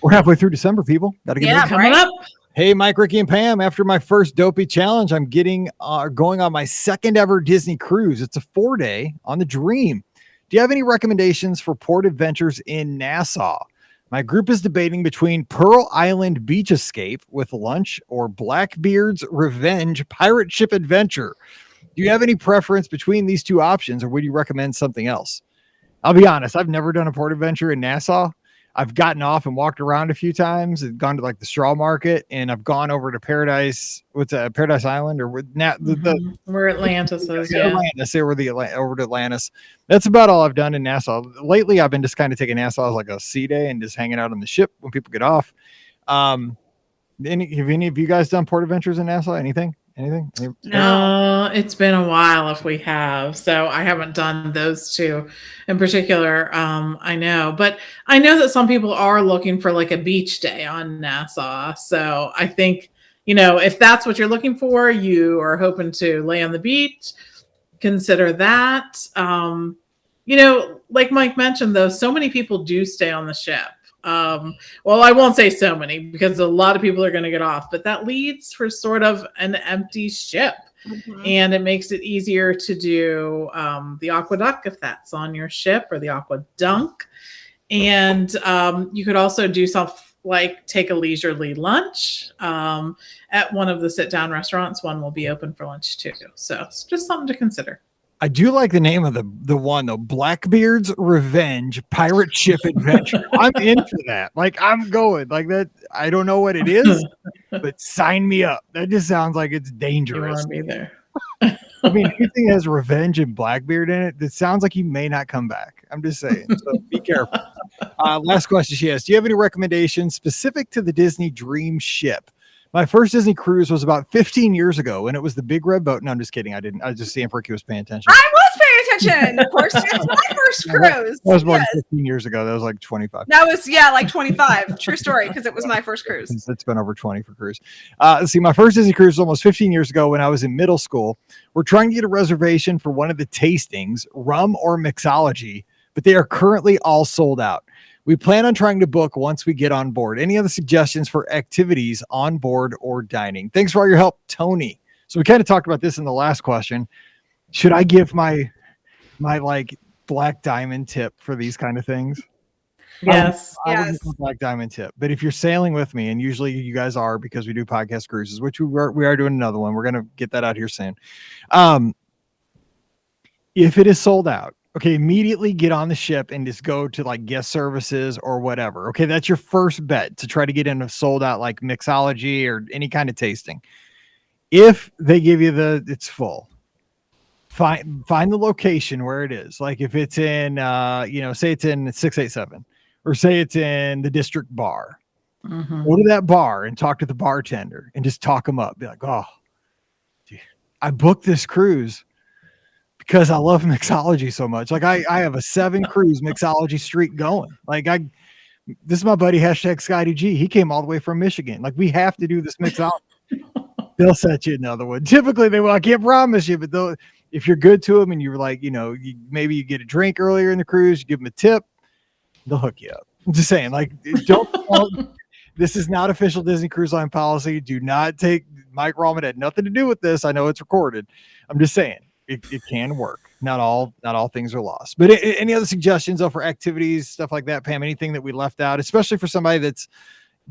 we're halfway through December, people. Got to get coming up. Hey, Mike, Ricky, and Pam. After my first Dopey challenge, I'm going on my second ever Disney cruise. It's a 4-day on the Dream. Do you have any recommendations for port adventures in Nassau? My group is debating between Pearl Island Beach Escape with lunch or Blackbeard's Revenge Pirate Ship Adventure. Do you have any preference between these two options, or would you recommend something else? I'll be honest. I've never done a port adventure in Nassau. I've gotten off and walked around a few times and gone to like the straw market, and I've gone over to Paradise. Paradise Island or where Atlantis is? Yeah. Atlantis. Over to Atlantis. That's about all I've done in Nassau. Lately, I've been just kind of taking Nassau as like a sea day and just hanging out on the ship when people get off. Have any of you guys done port adventures in Nassau? Anything? No, it's been a while if we have. So I haven't done those two in particular. I know, but I know that some people are looking for like a beach day on Nassau. So I think, if that's what you're looking for, you are hoping to lay on the beach, consider that. Like Mike mentioned, though, so many people do stay on the ship. Well, I won't say so many because a lot of people are going to get off, but that leads for sort of an empty ship. Mm-hmm. And it makes it easier to do the aqueduct if that's on your ship, or the aquadunk. And you could also do something like take a leisurely lunch at one of the sit-down restaurants. One will be open for lunch too. So it's just something to consider. I do like the name of the one though. Blackbeard's Revenge Pirate Ship Adventure. I'm into that. Like, I'm going like that. I don't know what it is, but sign me up. That just sounds like it's dangerous. You want to be there. I mean, anything that has Revenge and Blackbeard in it, that sounds like he may not come back. I'm just saying. So be careful. Last question she asked: do you have any recommendations specific to the Disney Dream Ship? My first Disney cruise was about 15 years ago, and it was the Big Red Boat. No, I'm just kidding. I didn't. I was just seeing if Ricky was paying attention. I was paying attention. Of course, it was my first cruise. That was more than 15 years ago. That was like 25. That was, like 25. True story, because it was my first cruise. It's been over 20 for cruise. Let's see, my first Disney cruise was almost 15 years ago when I was in middle school. We're trying to get a reservation for one of the tastings, rum or mixology, but they are currently all sold out. We plan on trying to book once we get on board. Any other suggestions for activities on board or dining? Thanks for all your help, Tony. So we kind of talked about this in the last question. Should I give my like black diamond tip for these kind of things? Yes. I would give a black diamond tip. But if you're sailing with me, and usually you guys are because we do podcast cruises, which we are doing another one. We're going to get that out here soon. If it is sold out, okay, immediately get on the ship and just go to like guest services or whatever. Okay, that's your first bet to try to get into sold out like mixology or any kind of tasting. If they give you it's full, find the location where it is. Like if it's in, say it's in 687 or say it's in the district bar. Mm-hmm. Go to that bar and talk to the bartender and just talk them up. Be like, oh, dude, I booked this cruise because I love mixology so much. Like I have a 7 cruise mixology streak going. Like this is my buddy #ScottyG. He came all the way from Michigan. Like we have to do this mixology. They'll set you another one. Typically they will. I can't promise you, but if you're good to them and you're like, maybe you get a drink earlier in the cruise, you give them a tip, they'll hook you up. I'm just saying, like, this is not official Disney Cruise Line policy. Do not take Mike Rallman had nothing to do with this. I know it's recorded. I'm just saying. It can work. Not all things are lost. But any other suggestions though for activities, stuff like that, Pam? Anything that we left out, especially for somebody that's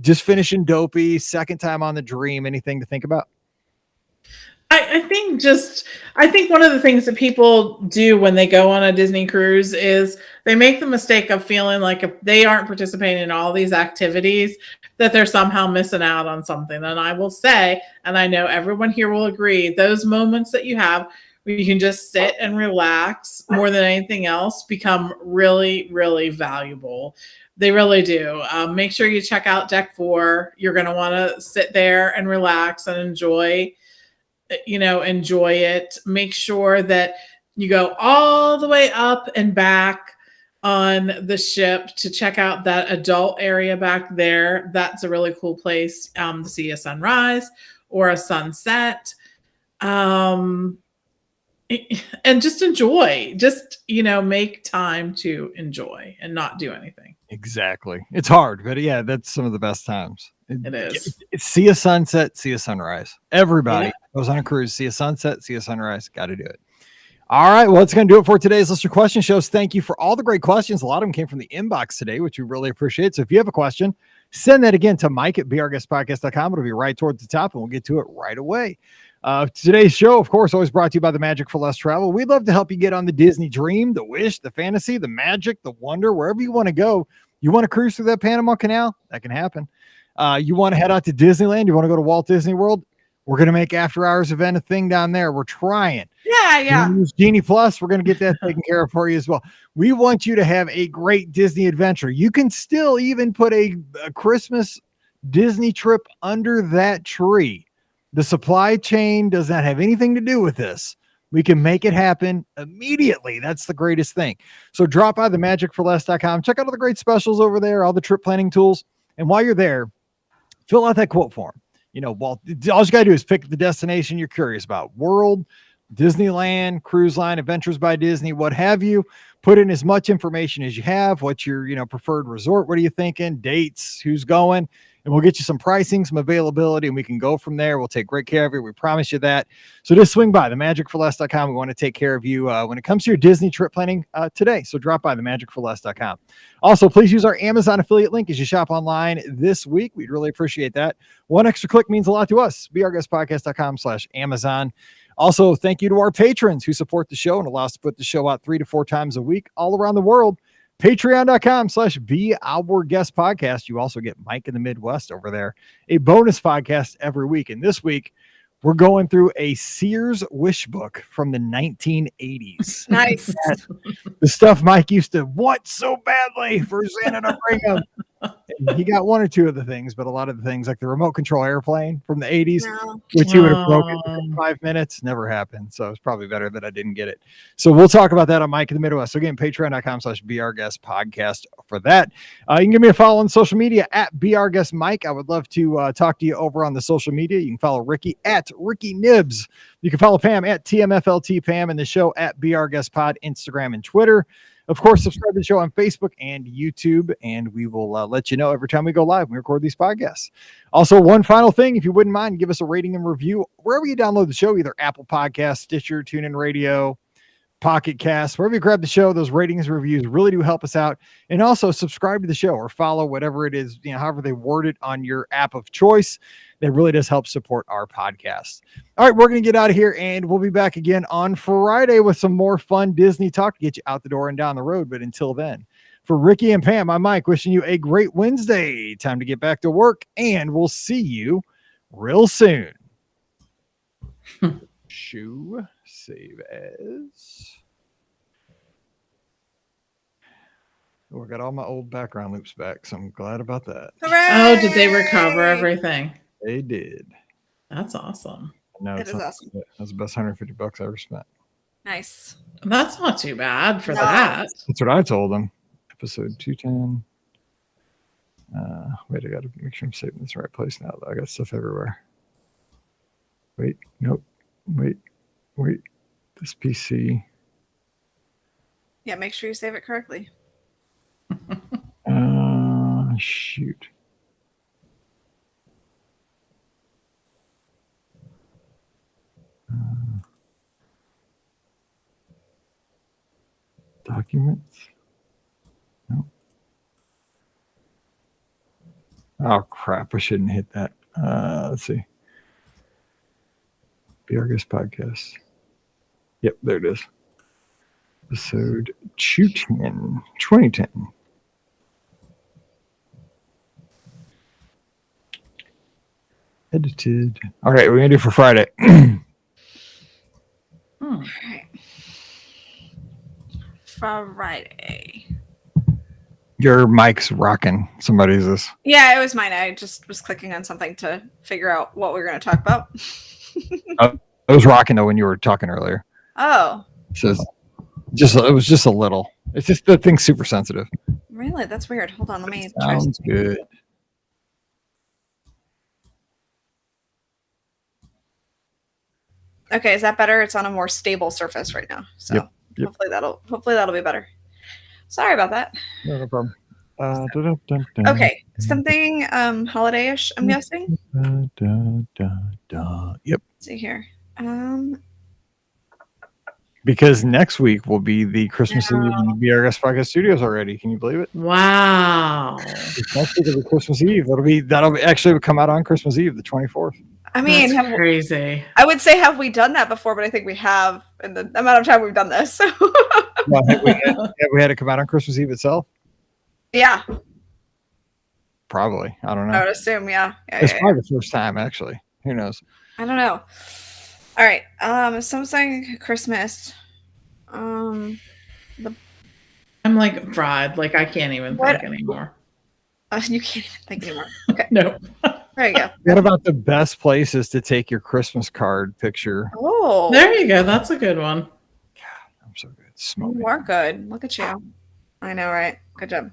just finishing Dopey, second time on the Dream? Anything to think about? I think one of the things that people do when they go on a Disney cruise is they make the mistake of feeling like if they aren't participating in all these activities, that they're somehow missing out on something. And I will say, and I know everyone here will agree, those moments that you have where you can just sit and relax more than anything else become really, really valuable. They really do. Make sure you check out Deck 4. You're going to want to sit there and relax and enjoy it. Make sure that you go all the way up and back on the ship to check out that adult area back there. That's a really cool place to see a sunrise or a sunset. And just enjoy, make time to enjoy and not do anything. Exactly. It's hard, but yeah, that's some of the best times. It is. See a sunset, see a sunrise. Everybody goes on a cruise, see a sunset, see a sunrise. Got to do it. All right. Well, it's going to do it for today's listener question shows. Thank you for all the great questions. A lot of them came from the inbox today, which we really appreciate. So if you have a question, send that again to Mike@BeOurGuestPodcast.com. It'll be right towards the top and we'll get to it right away. Today's show, of course, always brought to you by the Magic for Less Travel. We'd love to help you get on the Disney Dream, the Wish, the Fantasy, the Magic, the Wonder, wherever you want to go. You want to cruise through that Panama Canal? That can happen. You want to head out to Disneyland? You want to go to Walt Disney World? We're going to make after hours event a thing down there. We're trying. Yeah. Use Genie Plus. We're going to get that taken care of for you as well. We want you to have a great Disney adventure. You can still even put a Christmas Disney trip under that tree. The supply chain does not have anything to do with this. We can make it happen immediately. That's the greatest thing. So drop by themagicforless.com. Check out all the great specials over there, all the trip planning tools. And while you're there, fill out that quote form. All you got to do is pick the destination you're curious about. World, Disneyland, cruise line, Adventures by Disney, what have you. Put in as much information as you have. What's your, preferred resort? What are you thinking? Dates, who's going? And we'll get you some pricing, some availability, and we can go from there. We'll take great care of you. We promise you that. So just swing by themagicforless.com. We want to take care of you when it comes to your Disney trip planning today. So drop by themagicforless.com. Also, please use our Amazon affiliate link as you shop online this week. We'd really appreciate that. One extra click means a lot to us. BeOurGuestPodcast.com/Amazon. Also, thank you to our patrons who support the show and allow us to put the show out 3 to 4 times a week all around the world. Patreon.com/BeOurGuestPodcast. You also get Mike in the Midwest over there, a bonus podcast every week. And this week, we're going through a Sears wish book from the 1980s. Nice. The stuff Mike used to want so badly for Santa to bring him. And he got 1 or 2 of the things, but a lot of the things, like the remote control airplane from the 80s, which he would have broken in 5 minutes, never happened. So it's probably better that I didn't get it. So we'll talk about that on Mike in the Midwest. So again, patreon.com/BeOurGuestPodcast for that. You can give me a follow on social media at BeOurGuestMike. I would love to talk to you over on the social media. You can follow Ricky at Ricky Nibs. You can follow Pam at TMFLT Pam and the show at BeOurGuestPod, Instagram and Twitter. Of course, subscribe to the show on Facebook and YouTube, and we will let you know every time we go live when we record these podcasts. Also, one final thing, if you wouldn't mind, give us a rating and review wherever you download the show, either Apple Podcasts, Stitcher, TuneIn Radio, Pocket Cast, wherever you grab the show. Those ratings and reviews really do help us out. And also subscribe to the show or follow whatever it is, however they word it on your app of choice. That really does help support our podcast. All right, we're going to get out of here, and we'll be back again on Friday with some more fun Disney talk to get you out the door and down the road. But until then, for Ricky and Pam, I'm Mike, wishing you a great Wednesday. Time to get back to work, and we'll see you real soon. Shoe save as. Oh, I got all my old background loops back, so I'm glad about that. Hooray! Oh, did they recover everything? They did. That's awesome. No, That is awesome. That's the best $150 I ever spent. Nice. That's not too bad for that. That's what I told them. Episode 210. Wait, I got to make sure I'm saving this in the right place now. I got stuff everywhere. Wait, nope. Wait. This PC. Yeah, make sure you save it correctly. Shoot. Documents. No. Oh crap! I shouldn't hit that. Let's see. Be Our Guest Podcast. Yep, there it is. Episode 2010. Edited. All right, we're gonna do for Friday. All right. Friday. Your mic's rocking. Somebody's this. Yeah, it was mine. I just was clicking on something to figure out what we were going to talk about. It was rocking though when you were talking earlier. Oh. So it was just a little. It's just the thing's super sensitive. Really? That's weird. Hold on. Let me try Sounds something. good. Okay, is that better? It's on a more stable surface right now. So Yep. hopefully that'll be better. Sorry about that. No problem. Okay. Something holiday-ish, I'm guessing. Yep. Let's see here. Because next week will be the Christmas Eve in the Be Our Guest Podcast Studios already. Can you believe it? Wow. Next week will be Christmas Eve. That'll actually come out on Christmas Eve, the 24th. I mean, That's crazy. I would say, have we done that before? But I think we have in the amount of time we've done this. So. Well, have we had it come out on Christmas Eve itself? Yeah. Probably. I don't know. I would assume, yeah. It's probably the first time, actually. Who knows? I don't know. All right. Something Christmas. I'm like fried. Like I can't even think anymore. You can't even think anymore. Okay. No. There you go. What about the best places to take your Christmas card picture? Oh, There you go. That's a good one. I'm so good. Smoking. you are good. Look at you. I know, right? Good job.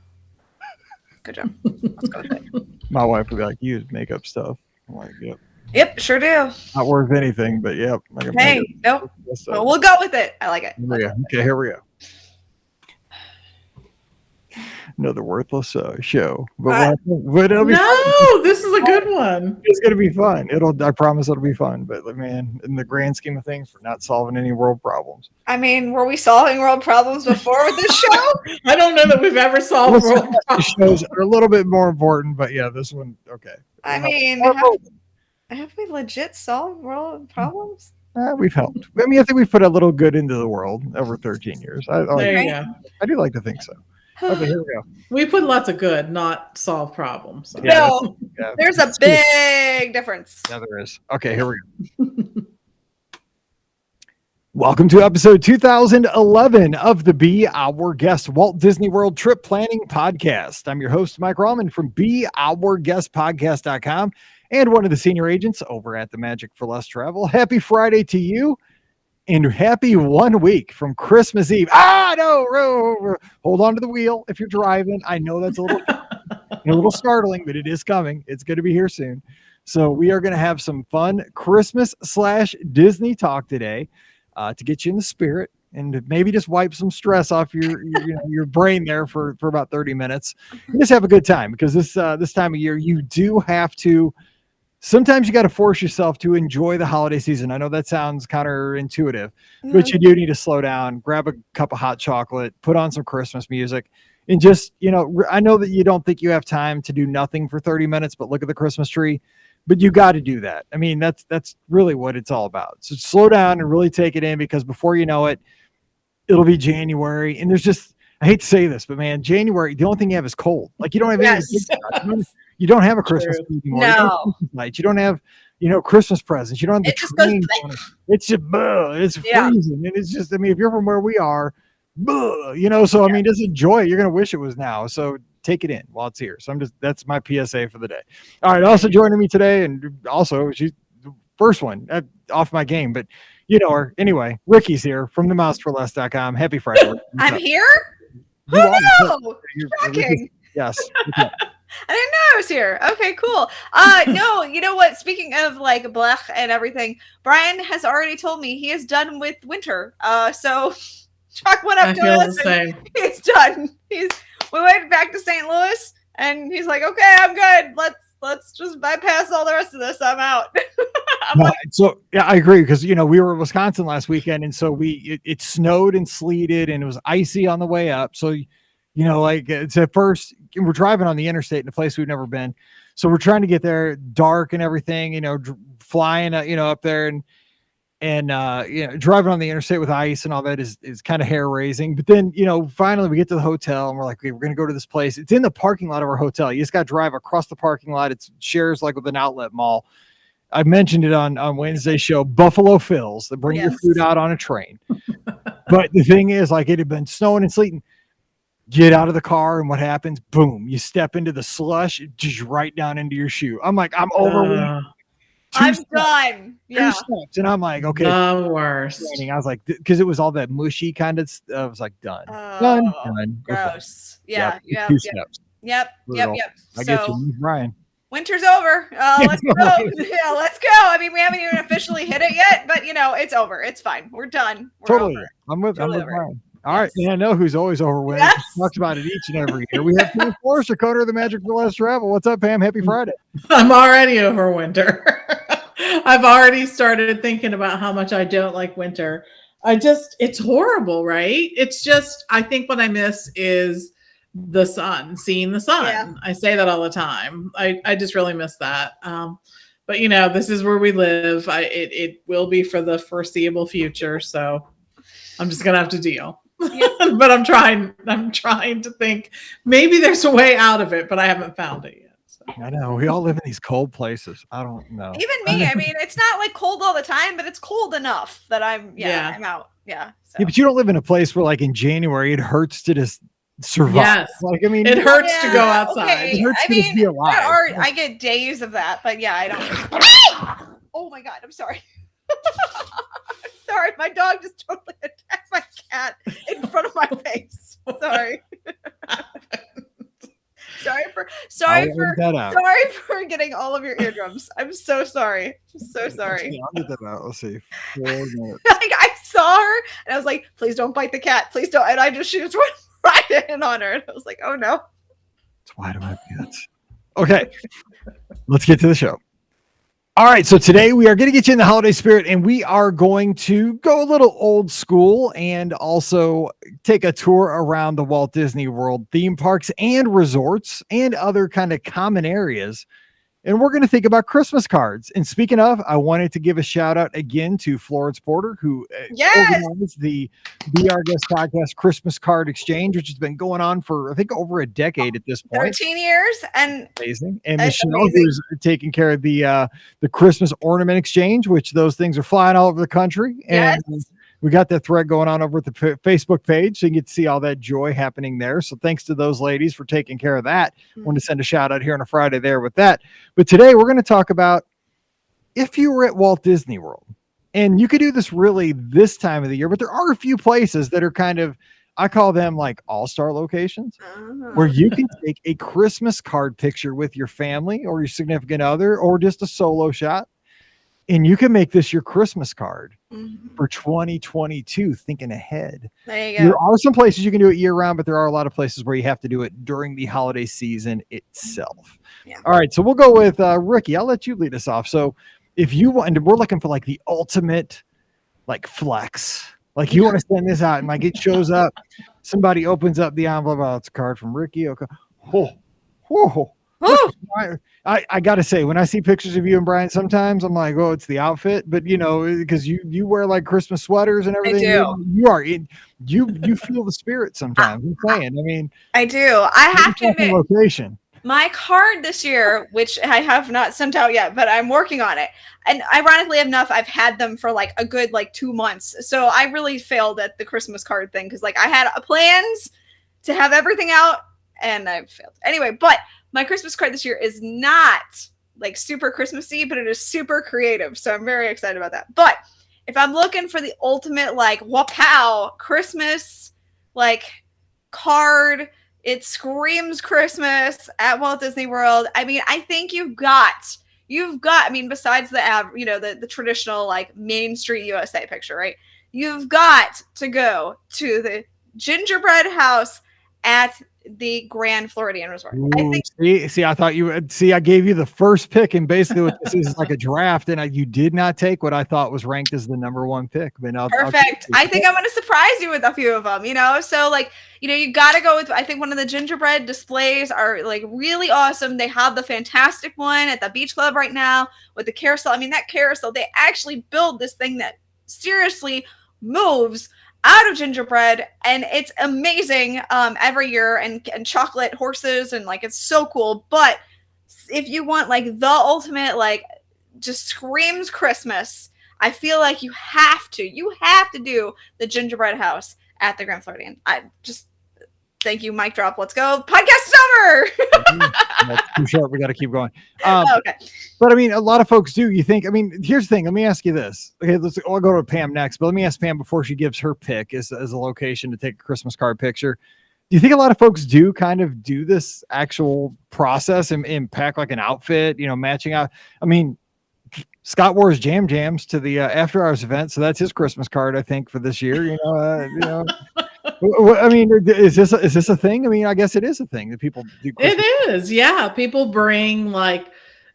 Good job. Let's go with it. My wife would be like, "You use makeup stuff." I'm like, "Yep, Yep, sure do. not worth anything, but yep." Like Hey, nope. Well, we'll go with it. I like it. Here we go. Okay, here we go. Another worthless show, but it'll be fun. No, this is a good one. It's gonna be fun. I promise it'll be fun. But man, in the grand scheme of things, we're not solving any world problems. I mean, were we solving world problems before with this show? I don't know that we've ever solved world The problems. shows are a little bit more important, but yeah, this one okay. I mean, have we legit solved world problems? We've helped. I mean, I think we've put a little good into the world over 13 years. There you go. I do like to think so. Okay, here we go. We put lots of good, not solve problems. So. Yeah. No, there's a big difference. Yeah, there is. Okay, here we go. Welcome to episode 2011 of the Be Our Guest Walt Disney World Trip Planning Podcast. I'm your host, Mike Rahman from BeOurGuestPodcast.com and one of the senior agents over at the Magic for Less Travel. Happy Friday to you. And happy 1 week from Christmas Eve. No, hold on to the wheel if you're driving. I know that's a little startling, but it is coming. It's going to be here soon. So we are going to have some fun Christmas/Disney talk today to get you in the spirit and maybe just wipe some stress off your brain there for about 30 minutes. And just have a good time because this time of year you do have to. Sometimes you got to force yourself to enjoy the holiday season. I know that sounds counterintuitive, but you do need to slow down, grab a cup of hot chocolate, put on some Christmas music, and just, I know that you don't think you have time to do nothing for 30 minutes, but look at the Christmas tree, but you got to do that. I mean, that's really what it's all about. So slow down and really take it in because before you know it, it'll be January. And I hate to say this, but man, January, the only thing you have is cold. Like you don't have any. You don't have a Christmas tree anymore. No. You don't have Christmas lights. You don't have, Christmas presents. You don't have the train. It's just, it's freezing. And it's just, I mean, if you're from where we are, so, I mean, just enjoy it. You're going to wish it was now. So take it in while it's here. So that's my PSA for the day. All right. Also joining me today. And also she's the first one off my game, but her. Anyway, Ricky's here from themouseforless.com. Happy Friday. I'm here? You are. No! Shocking. Yes. I didn't know I was here. Okay, cool. No, you know what? Speaking of like blech and everything, Brian has already told me he is done with winter. So Chuck went up to us and he's done. We went back to St. Louis and he's like, okay, I'm good. Let's just bypass all the rest of this. I'm out. So yeah, I agree because we were in Wisconsin last weekend, and so it snowed and sleeted and it was icy on the way up. So it's at first we're driving on the interstate in a place we've never been. So we're trying to get there dark and everything, flying, up there and driving on the interstate with ice and all that is kind of hair raising. But then, finally we get to the hotel and we're like, okay, we're going to go to this place. It's in the parking lot of our hotel. You just got to drive across the parking lot. It shares like with an outlet mall. I mentioned it on Wednesday's show, Buffalo Phil's. They bring your food out on a train. But the thing is, like, it had been snowing and sleeting. Get out of the car, and what happens? Boom! You step into the slush, just right down into your shoe. I'm like, I'm overwhelmed. I'm done. Yeah. 2 steps, and I'm like, okay. The worst. I was like, because it was all that mushy kind of. I was like, done. Done. Gross. Yeah. Yep. 2 steps. Yep. I get you, Brian. Winter's over. Let's go. Yeah, let's go. I mean, we haven't even officially hit it yet, but it's over. It's fine. We're done. We're totally. over. I'm with Brian. All right. And I know who's always over winter. Yes. She talks about it each and every year. We have Pam Forrester, coder of the Magic for Less Travel. What's up, Pam? Happy Friday. I'm already over winter. I've already started thinking about how much I don't like winter. It's horrible, right? It's just, I think what I miss is the sun, seeing the sun. Yeah. I say that all the time. I just really miss that. But this is where we live. It will be for the foreseeable future. So I'm just going to have to deal. Yep. But I'm trying to think maybe there's a way out of it, but I haven't found it yet. So. I know we all live in these cold places. I don't know. Even me. I mean, it's not like cold all the time, but it's cold enough that I'm out. Yeah. So. Yeah, but you don't live in a place where like in January, it hurts to just survive. Yes. Like, I mean, It hurts to go outside. Okay. It hurts I to mean, be alive. I get days of that, but yeah, I don't. Oh my God, I'm sorry. I'm sorry, my dog just totally attacked my cat in front of my face. Sorry. Sorry for getting all of your eardrums. I'm so sorry. I'm so sorry. I'll get that out. Let's see. 4 minutes. Like, I saw her and I was like, please don't bite the cat. Please don't. And she just went right in on her. And I was like, oh no. That's why I don't have cats. Okay. Let's get to the show. All right. So today we are going to get you in the holiday spirit, and we are going to go a little old school and also take a tour around the Walt Disney World theme parks and resorts and other kind of common areas. And we're going to think about Christmas cards. And speaking of, I wanted to give a shout out again to Florence Porter, who organized the Our Guest Podcast Christmas Card Exchange, which has been going on for, I think, over a decade at this point. 13 years. And amazing. And Michelle, who's taking care of the Christmas Ornament Exchange, which those things are flying all over the country. And we got that thread going on over at the Facebook page, so you can get to see all that joy happening there. So thanks to those ladies for taking care of that. I want to send a shout out here on a Friday there with that. But today we're going to talk about if you were at Walt Disney World, and you could do this really this time of the year, but there are a few places that are kind of, I call them like all-star locations, where you can take a Christmas card picture with your family or your significant other, or just a solo shot. And you can make this your Christmas card for 2022, thinking ahead. There you go. There are some places you can do it year round, but there are a lot of places where you have to do it during the holiday season itself. Yeah. All right. So we'll go with Ricky. I'll let you lead us off. So if you want, and we're looking for like the ultimate like flex, like you want to send this out and like it shows up, somebody opens up the envelope. Oh, it's a card from Ricky. Okay. Whoa. I gotta say, when I see pictures of you and Brian, sometimes I'm like, oh, it's the outfit, but you know, because you wear like Christmas sweaters and everything. You feel the spirit sometimes. I'm saying, I mean, I do. I have to admit, location. My card this year, which I have not sent out yet, but I'm working on it. And ironically enough, I've had them for like a good 2 months. So I really failed at the Christmas card thing because I had plans to have everything out and I failed. Anyway, but my Christmas card this year is not super Christmassy, but it is super creative. So I'm very excited about that. But if I'm looking for the ultimate wapow Christmas card, it screams Christmas at Walt Disney World. I mean, I think you've got, I mean, besides the traditional Main Street USA picture, right? You've got to go to the gingerbread house at the Grand Floridian Resort. Ooh, I thought you would see. I gave you the first pick, and basically what this is like a draft, and you did not take what I thought was ranked as the #1 pick. But perfect. I think I'm going to surprise you with a few of them. So you got to go with. I think one of the gingerbread displays are really awesome. They have the fantastic one at the Beach Club right now with the carousel. I mean, that carousel, they actually build this thing that seriously moves out of gingerbread, and it's amazing every year, and chocolate horses, and it's so cool. But if you want the ultimate just screams Christmas, I feel like you have to do the gingerbread house at the Grand Floridian. I just thank you, mic drop, let's go, podcast is over. That's too short, we got to keep going. Okay, but I mean, a lot of folks do. You think? I mean, here's the thing. Let me ask you this. Okay, I'll go to Pam next, but let me ask Pam before she gives her pick as a location to take a Christmas card picture. Do you think a lot of folks do kind of do this actual process and pack an outfit, matching out? I mean, Scott wore his jams to the after hours event, so that's his Christmas card, I think, for this year. I mean, is this a thing? I mean, I guess it is a thing that people do. It is, yeah. People bring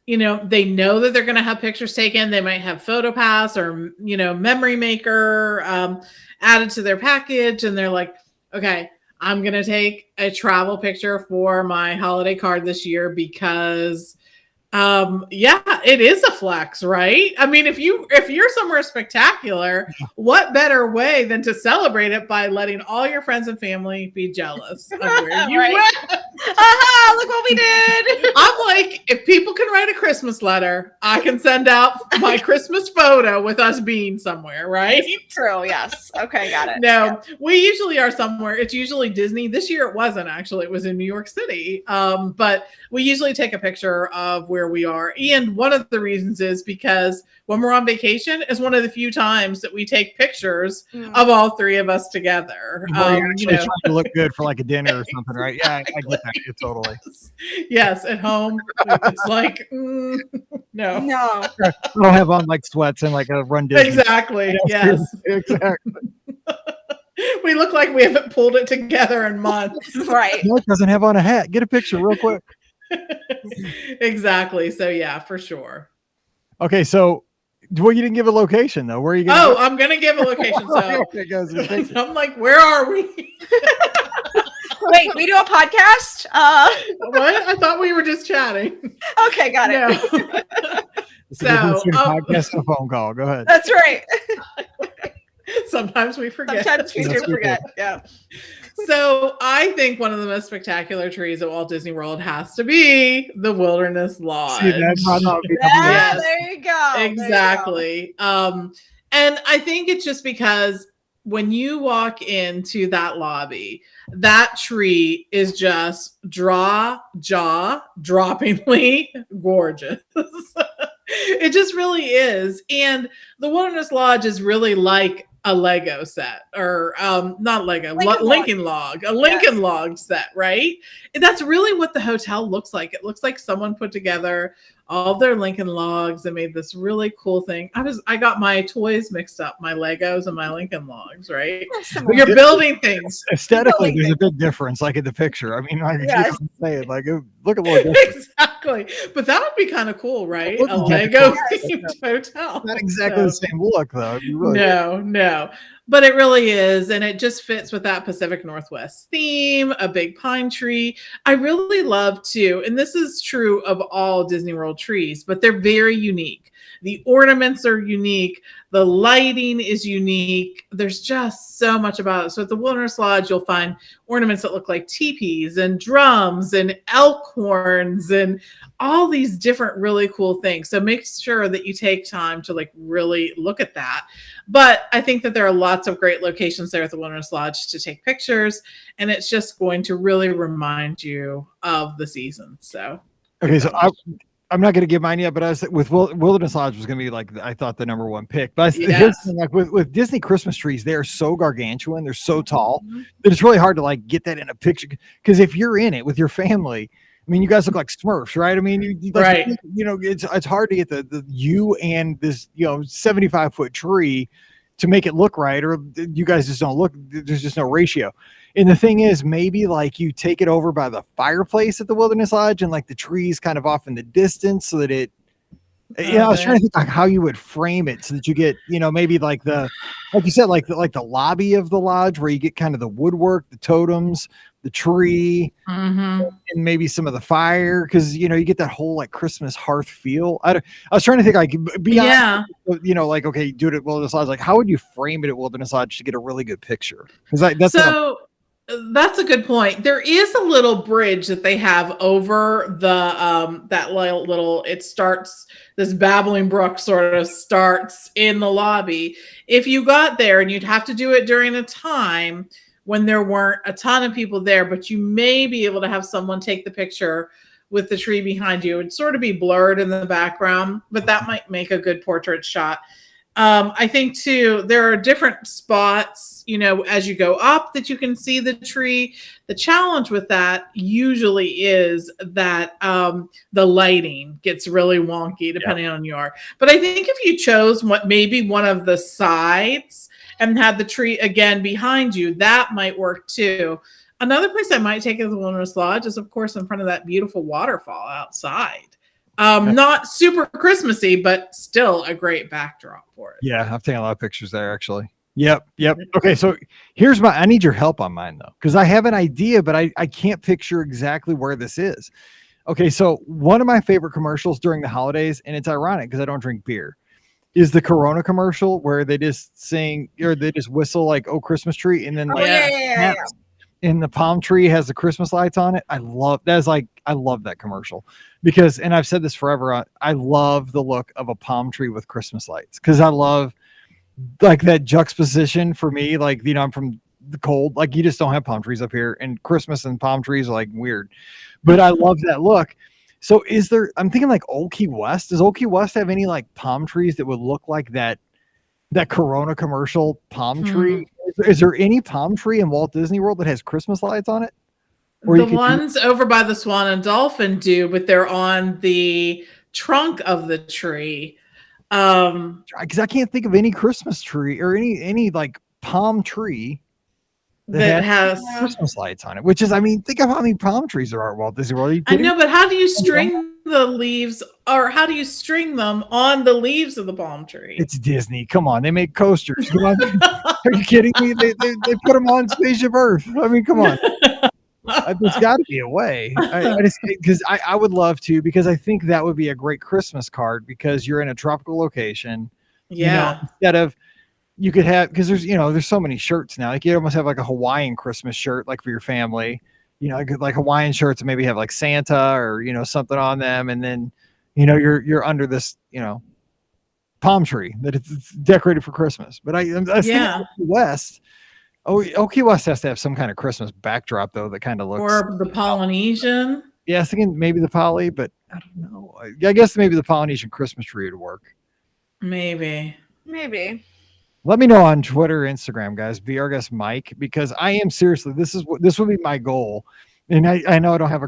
they know that they're going to have pictures taken. They might have PhotoPass or Memory Maker added to their package, and they're like, okay, I'm going to take a travel picture for my holiday card this year because it is a flex, right? I mean, if you're somewhere spectacular, what better way than to celebrate it by letting all your friends and family be jealous of where you went? Aha, look what we did. I'm like, if people can write a Christmas letter, I can send out my Christmas photo with us being somewhere, right? True, yes. Okay, got it. No, we usually are somewhere. It's usually Disney. This year it wasn't actually. It was in New York City. But we usually take a picture of where we are. And one of the reasons is because when we're on vacation, it's one of the few times that we take pictures of all three of us together. Trying to look good for like a dinner or something, right? Yeah, I get that. Yeah, totally. Yes, at home, it's like, no. No. I don't have on like sweats and like a run Disney. Exactly. Yes. Exactly. We look like we haven't pulled it together in months. Right. Mark doesn't have on a hat. Get a picture real quick. Exactly. So yeah, for sure. Okay, so well, you didn't give a location though. Where are you going? Oh, I'm gonna give a location. So I'm like, where are we? Wait, we do a podcast? What? I thought we were just chatting. Okay, got it. No. So podcast or phone call. Go ahead. That's right. Sometimes we forget. Sometimes we do forget. Yeah. So I think one of the most spectacular trees at Walt Disney World has to be the Wilderness Lodge. See, Yeah, there you go. Exactly. And I think it's just because when you walk into that lobby, that tree is just jaw-droppingly gorgeous. It just really is. And the Wilderness Lodge is really like a Lego set, or not Lego, Lincoln Log, a Lincoln Log set, right? And that's really what the hotel looks like. It looks like someone put together all of their Lincoln Logs and made this really cool thing. I got my toys mixed up, my Legos and my Lincoln Logs, right? But you're building things. Aesthetically, there's a big difference, like in the picture. I mean, like, yes. Say it, like, look a little different. Exactly. But that would be kind of cool, right? A Lego themed hotel. Not exactly the same look, though. Really no. But it really is. And it just fits with that Pacific Northwest theme, a big pine tree. I really love too, and this is true of all Disney World trees, but they're very unique. The ornaments are unique. The lighting is unique. There's just so much about it. So at the Wilderness Lodge, you'll find ornaments that look like teepees and drums and elk horns and all these different really cool things. So make sure that you take time to like really look at that. But I think that there are lots of great locations there at the Wilderness Lodge to take pictures, and it's just going to really remind you of the season. So okay, so I'm not going to give mine yet, but I was with Wilderness Lodge was going to be like, I thought the number one pick. But here's the thing, like with Disney Christmas trees, they're so gargantuan, they're so tall that it's really hard to like get that in a picture. Because if you're in it with your family, I mean, you guys look like Smurfs, right? I mean, right. You know, it's hard to get the you and this 75-foot tree to make it look right, or you guys just don't look. There's just no ratio. And the thing is, maybe like you take it over by the fireplace at the Wilderness Lodge, and like the tree's kind of off in the distance, so that it. I was trying to think like how you would frame it so that you get, maybe like like you said, like the lobby of the lodge where you get kind of the woodwork, the totems, the tree, and maybe some of the fire, because you get that whole like Christmas hearth feel. I was trying to think like beyond, like okay, do it at Wilderness Lodge. Like how would you frame it at Wilderness Lodge to get a really good picture? Because that's so. That's a good point. There is a little bridge that they have over the that little. It starts, this babbling brook sort of starts in the lobby. If you got there, and you'd have to do it during a time when there weren't a ton of people there, but you may be able to have someone take the picture with the tree behind you. It'd sort of be blurred in the background, but that might make a good portrait shot. I think too, there are different spots, as you go up that you can see the tree. The challenge with that usually is that the lighting gets really wonky depending on your. But I think if you chose maybe one of the sides and had the tree again behind you, that might work too. Another place I might take it to the Wilderness Lodge is, of course, in front of that beautiful waterfall outside. Not super Christmassy, but still a great backdrop for it. Yeah, I've taken a lot of pictures there actually. Yep. Okay, so I need your help on mine though, because I have an idea, but I can't picture exactly where this is. Okay, so one of my favorite commercials during the holidays, and it's ironic because I don't drink beer, is the Corona commercial where they just sing or they just whistle like "Oh Christmas Tree" and then and the palm tree has the Christmas lights on it. I love that commercial because, and I've said this forever, I love the look of a palm tree with Christmas lights because I love like that juxtaposition for me. Like, I'm from the cold, like you just don't have palm trees up here, and Christmas and palm trees are like weird, but I love that look. So I'm thinking like Old Key West. Does Old Key West have any like palm trees that would look like that Corona commercial palm tree? Is there any palm tree in Walt Disney World that has Christmas lights on it? Or the ones over by the Swan and Dolphin do, but they're on the trunk of the tree. Because I can't think of any Christmas tree or any like palm tree that has Christmas lights on it. Which is, think of how many palm trees there are at Walt Disney World. I know, but how do you string the leaves, or how do you string them on the leaves of the palm tree? It's Disney. Come on, they make coasters. Come on. Are you kidding me? They put them on Spaceship Earth. Come on. There's got to be a way. I would love to, because I think that would be a great Christmas card because you're in a tropical location. Yeah. Instead of, you could have, because there's so many shirts now. Like you almost have like a Hawaiian Christmas shirt, like for your family. Like Hawaiian shirts, and maybe have like Santa or something on them, and then you're under this palm tree that it's decorated for Christmas. But I think West. Key West has to have some kind of Christmas backdrop though that kind of looks, or the Polynesian. Yeah, I was thinking maybe the Poly, but I don't know. I guess maybe the Polynesian Christmas tree would work. Maybe. Let me know on Twitter, Instagram, guys. Be our guest, Mike, because I am seriously. This would be my goal, and I know I don't have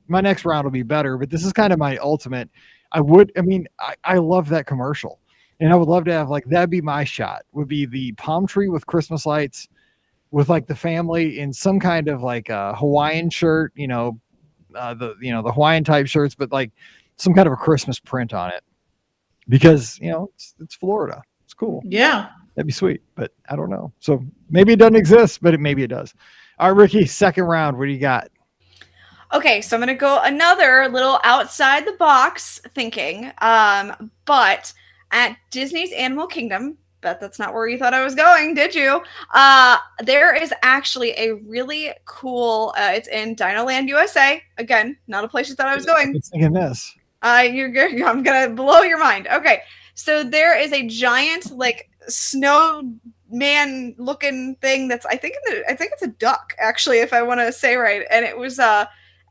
my next round will be better, but this is kind of my ultimate. I love that commercial, and I would love to have that'd be my shot. Would be the palm tree with Christmas lights, with like the family in some kind of like a Hawaiian shirt, the Hawaiian type shirts, but like some kind of a Christmas print on it, because it's Florida. It's cool. Yeah. That'd be sweet, but I don't know. So maybe it doesn't exist, but maybe it does. All right, Ricky, second round. What do you got? Okay, so I'm going to go another little outside the box thinking. But at Disney's Animal Kingdom, bet that's not where you thought I was going, did you? There is actually a really cool, it's in Dinoland, USA. Again, not a place you thought I was going. I was thinking this. I'm going to blow your mind. Okay, so there is a giant, snowman looking thing that's I think it's a duck, actually, if I want to say right. And it was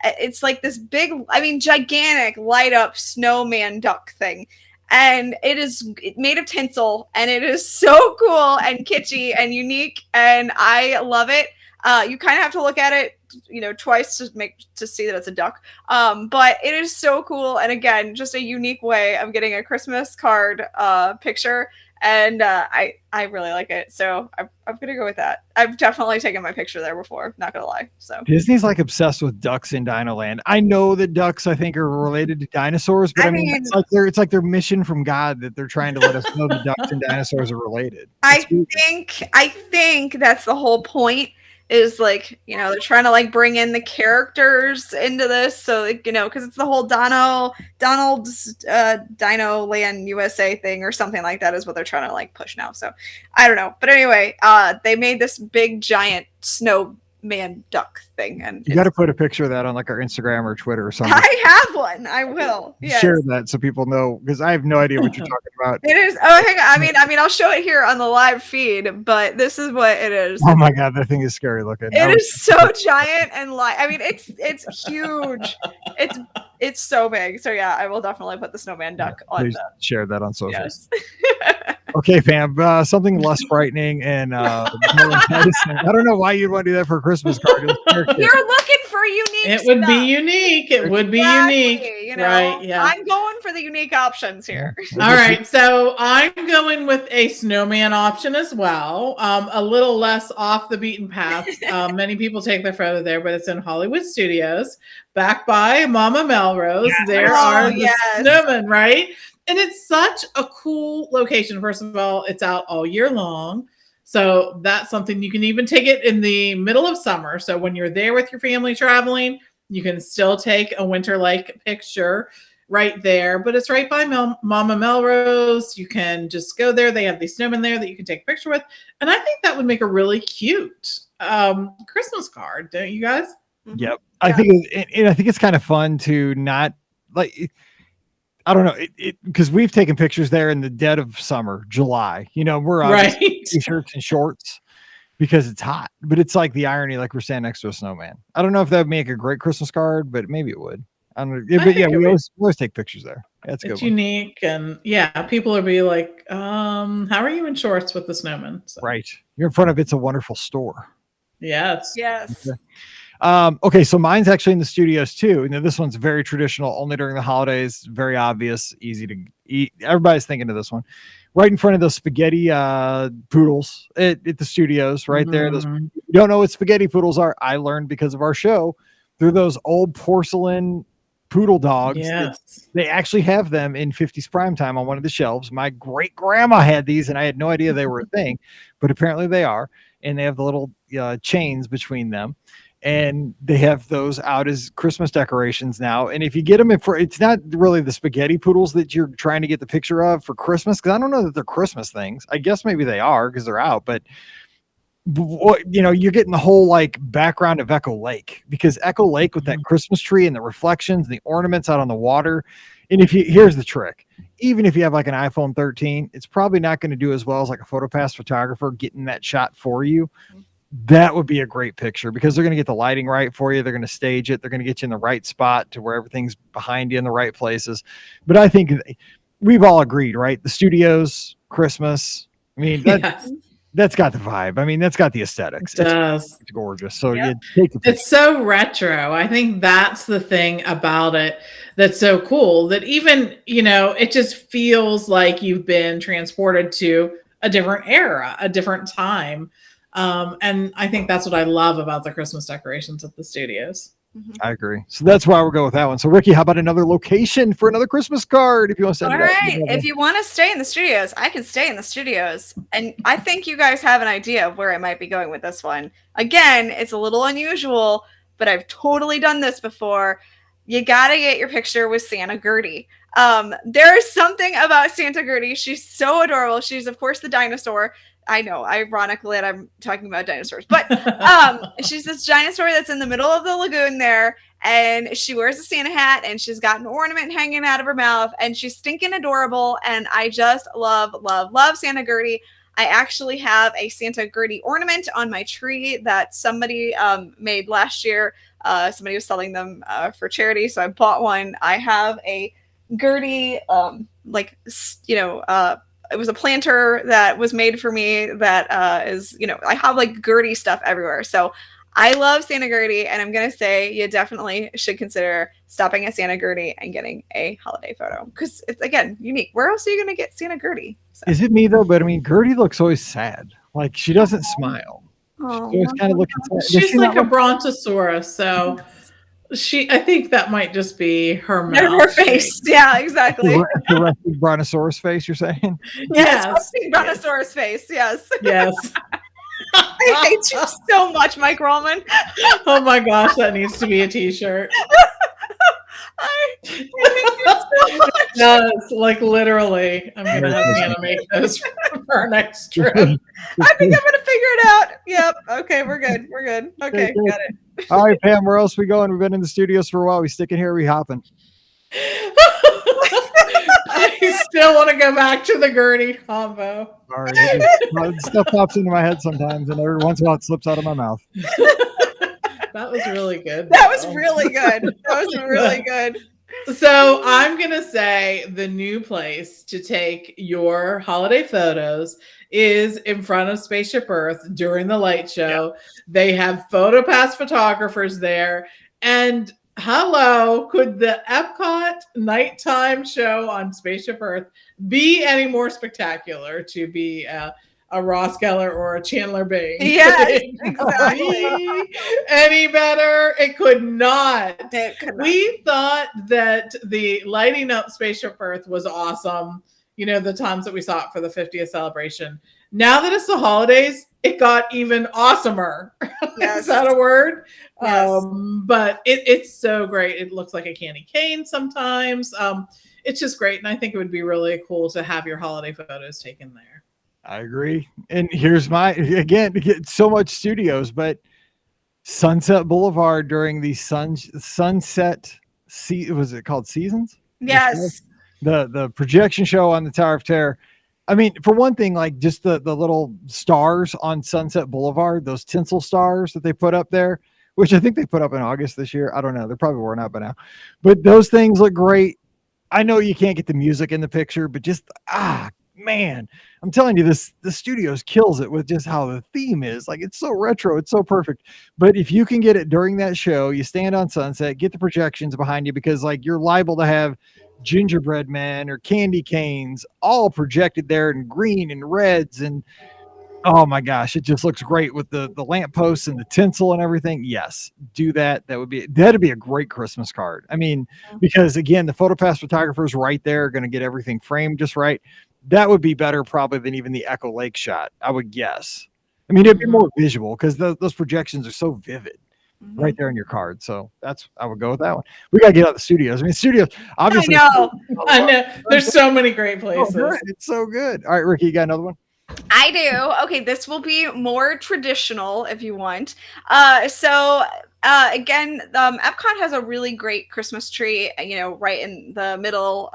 it's like this big, gigantic light up snowman duck thing, and it is made of tinsel, and it is so cool and kitschy and unique, and I love it. You kind of have to look at it twice to see that it's a duck, but it is so cool, and again, just a unique way of getting a Christmas card picture. And I really like it, so I'm gonna go with that. I've definitely taken my picture there before, not gonna lie. So Disney's obsessed with ducks in Dinoland. I know that ducks, I think, are related to dinosaurs, but it's like their mission from God that they're trying to let us know that ducks and dinosaurs are related. I think that's the whole point. Is they're trying to bring in the characters into this, so because it's the whole Donald's Dino Land USA thing or something like that is what they're trying to push now. So I don't know, but anyway, they made this big giant snowman duck thing, and you got to put a picture of that on our Instagram or Twitter or something. I have one. I will share that so people know, because I have no idea what you're talking about. It is. Oh, hang on. I'll show it here on the live feed, but this is what it is. Oh my God, that thing is scary looking. It is so giant and it's huge. It's so big. So yeah, I will definitely put the snowman duck on. Please share that on social. Yes. Okay, Pam, something less frightening and I don't know why you'd want to do that for a Christmas card. You're looking for unique. It would be unique. It would be unique. Right? Yeah. I'm going for the unique options here. All right, so I'm going with a snowman option as well. A little less off the beaten path. Many people take their photo there, but it's in Hollywood Studios, backed by Mama Melrose. Yes. There are the snowmen, right? And it's such a cool location. First of all, it's out all year long. So that's something you can even take it in the middle of summer. So when you're there with your family traveling, you can still take a winter-like picture right there, but it's right by Mama Melrose. You can just go there. They have these snowmen there that you can take a picture with. And I think that would make a really cute Christmas card. Don't you guys? Yep. I think it's kind of fun to not like, I don't know, because we've taken pictures there in the dead of summer, July, we're right t-shirts and shorts because it's hot, but it's like the irony, like we're standing next to a snowman. I don't know if that would make a great Christmas card, but maybe it would. I don't know. But yeah, we always take pictures there. That's good. It's unique. And people will be like, how are you in shorts with the snowman? So. Right. You're in front of It's a Wonderful Store. Yes. Okay, so mine's actually in the studios too. This one's very traditional, only during the holidays. Very obvious, easy to eat. Everybody's thinking of this one. Right in front of those spaghetti poodles at the studios, right there. Those, you don't know what spaghetti poodles are. I learned because of our show. They're those old porcelain poodle dogs. Yes. They actually have them in 50s primetime on one of the shelves. My great grandma had these, and I had no idea they were a thing, but apparently they are. And they have the little chains between them. And they have those out as Christmas decorations now. And if you get them it's not really the spaghetti poodles that you're trying to get the picture of for Christmas, because I don't know that they're Christmas things. I guess maybe they are because they're out, but you're getting the whole like background of Echo Lake, because Echo Lake with that Christmas tree and the reflections, the ornaments out on the water. And here's the trick, even if you have like an iPhone 13, it's probably not going to do as well as like a PhotoPass photographer getting that shot for you. That would be a great picture because they're going to get the lighting right for you. They're going to stage it. They're going to get you in the right spot to where everything's behind you in the right places. But I think we've all agreed, right? The studios, Christmas. I mean, that's got the vibe. I mean, that's got the aesthetics. It does. It's gorgeous. So you take the picture. It's so retro. I think that's the thing about it that's so cool, that even, it just feels like you've been transported to a different era, a different time. And I think that's what I love about the Christmas decorations at the studios. I agree. So that's why we'll go with that one. So Ricky, how about another location for another Christmas card? If you want to send all right. If you want to stay in the studios, I can stay in the studios. And I think you guys have an idea of where I might be going with this one. Again, it's a little unusual, but I've totally done this before. You got to get your picture with Santa Gertie. There is something about Santa Gertie. She's so adorable. She's, of course, the dinosaur. I know, ironically, that I'm talking about dinosaurs, but she's this dinosaur that's in the middle of the lagoon there, and she wears a Santa hat, and she's got an ornament hanging out of her mouth, and she's stinking adorable, and I just love Santa Gertie. I actually have a Santa Gertie ornament on my tree that somebody made last year. Somebody was selling them for charity, so I bought one. I have a Gertie, it was a planter that was made for me that is, I have like Gertie stuff everywhere. So I love Santa Gertie, and I'm going to say you definitely should consider stopping at Santa Gertie and getting a holiday photo because it's, again, unique. Where else are you going to get Santa Gertie? So. Is it me though? But I mean, Gertie looks always sad. Like she doesn't smile. Oh, she always kind of looking sad. She's like a brontosaurus. So I think that might just be her mouth. Her face. Yeah, exactly. The resting brontosaurus face, you're saying? Yes. Brontosaurus face. Yes. Yes. I hate you so much, Mike Rollman. Oh my gosh, that needs to be a t-shirt. I hate you so much. Yes, like literally. I'm gonna have to animate those for our next trip. I think I'm gonna figure it out. Yep. Okay, we're good. Okay, got it. All right, Pam, where else are we going? We've been in the studios for a while. We sticking here, we hopping. I still want to go back to the Gertie combo. All right. Stuff pops into my head sometimes, and every once in a while it slips out of my mouth. That was really good. That was really good. So I'm going to say the new place to take your holiday photos is in front of Spaceship Earth during the light show. Yep. They have PhotoPass photographers there. And hello, could the Epcot nighttime show on Spaceship Earth be any more spectacular to be a Ross Geller or a Chandler Bing? Yes, exactly. Any better? It could not. We thought that the lighting up Spaceship Earth was awesome. The times that we saw it for the 50th celebration. Now that it's the holidays, it got even awesomer. Yes. Is that a word? Yes. But it's so great. It looks like a candy cane sometimes. It's just great. And I think it would be really cool to have your holiday photos taken there. I agree. And here's again, so much studios, but Sunset Boulevard during the sunset, was it called Seasons? Yes. The projection show on the Tower of Terror. I mean, for one thing, like just the little stars on Sunset Boulevard, those tinsel stars that they put up there, which I think they put up in August this year. I don't know. They're probably worn out by now. But those things look great. I know you can't get the music in the picture, but just, man, I'm telling you, the studios kills it with just how the theme is. Like, it's so retro. It's so perfect. But if you can get it during that show, you stand on Sunset, get the projections behind you, because like you're liable to have gingerbread men or candy canes all projected there in green and reds. And oh my gosh, it just looks great with the lampposts and the tinsel and everything. Yes, do that. That'd be a great Christmas card. I mean, because again, the PhotoPass photographers right there are going to get everything framed just right. That would be better probably than even the Echo Lake shot, I would guess. I mean, it'd be more visual because those projections are so vivid right there in your card. So I would go with that one. We got to get out of the studios. I mean, studios, obviously. I know. There's so many great places. It's so good. All right, Ricky, you got another one? I do. Okay, this will be more traditional if you want. Again, Epcot has a really great Christmas tree, right in the middle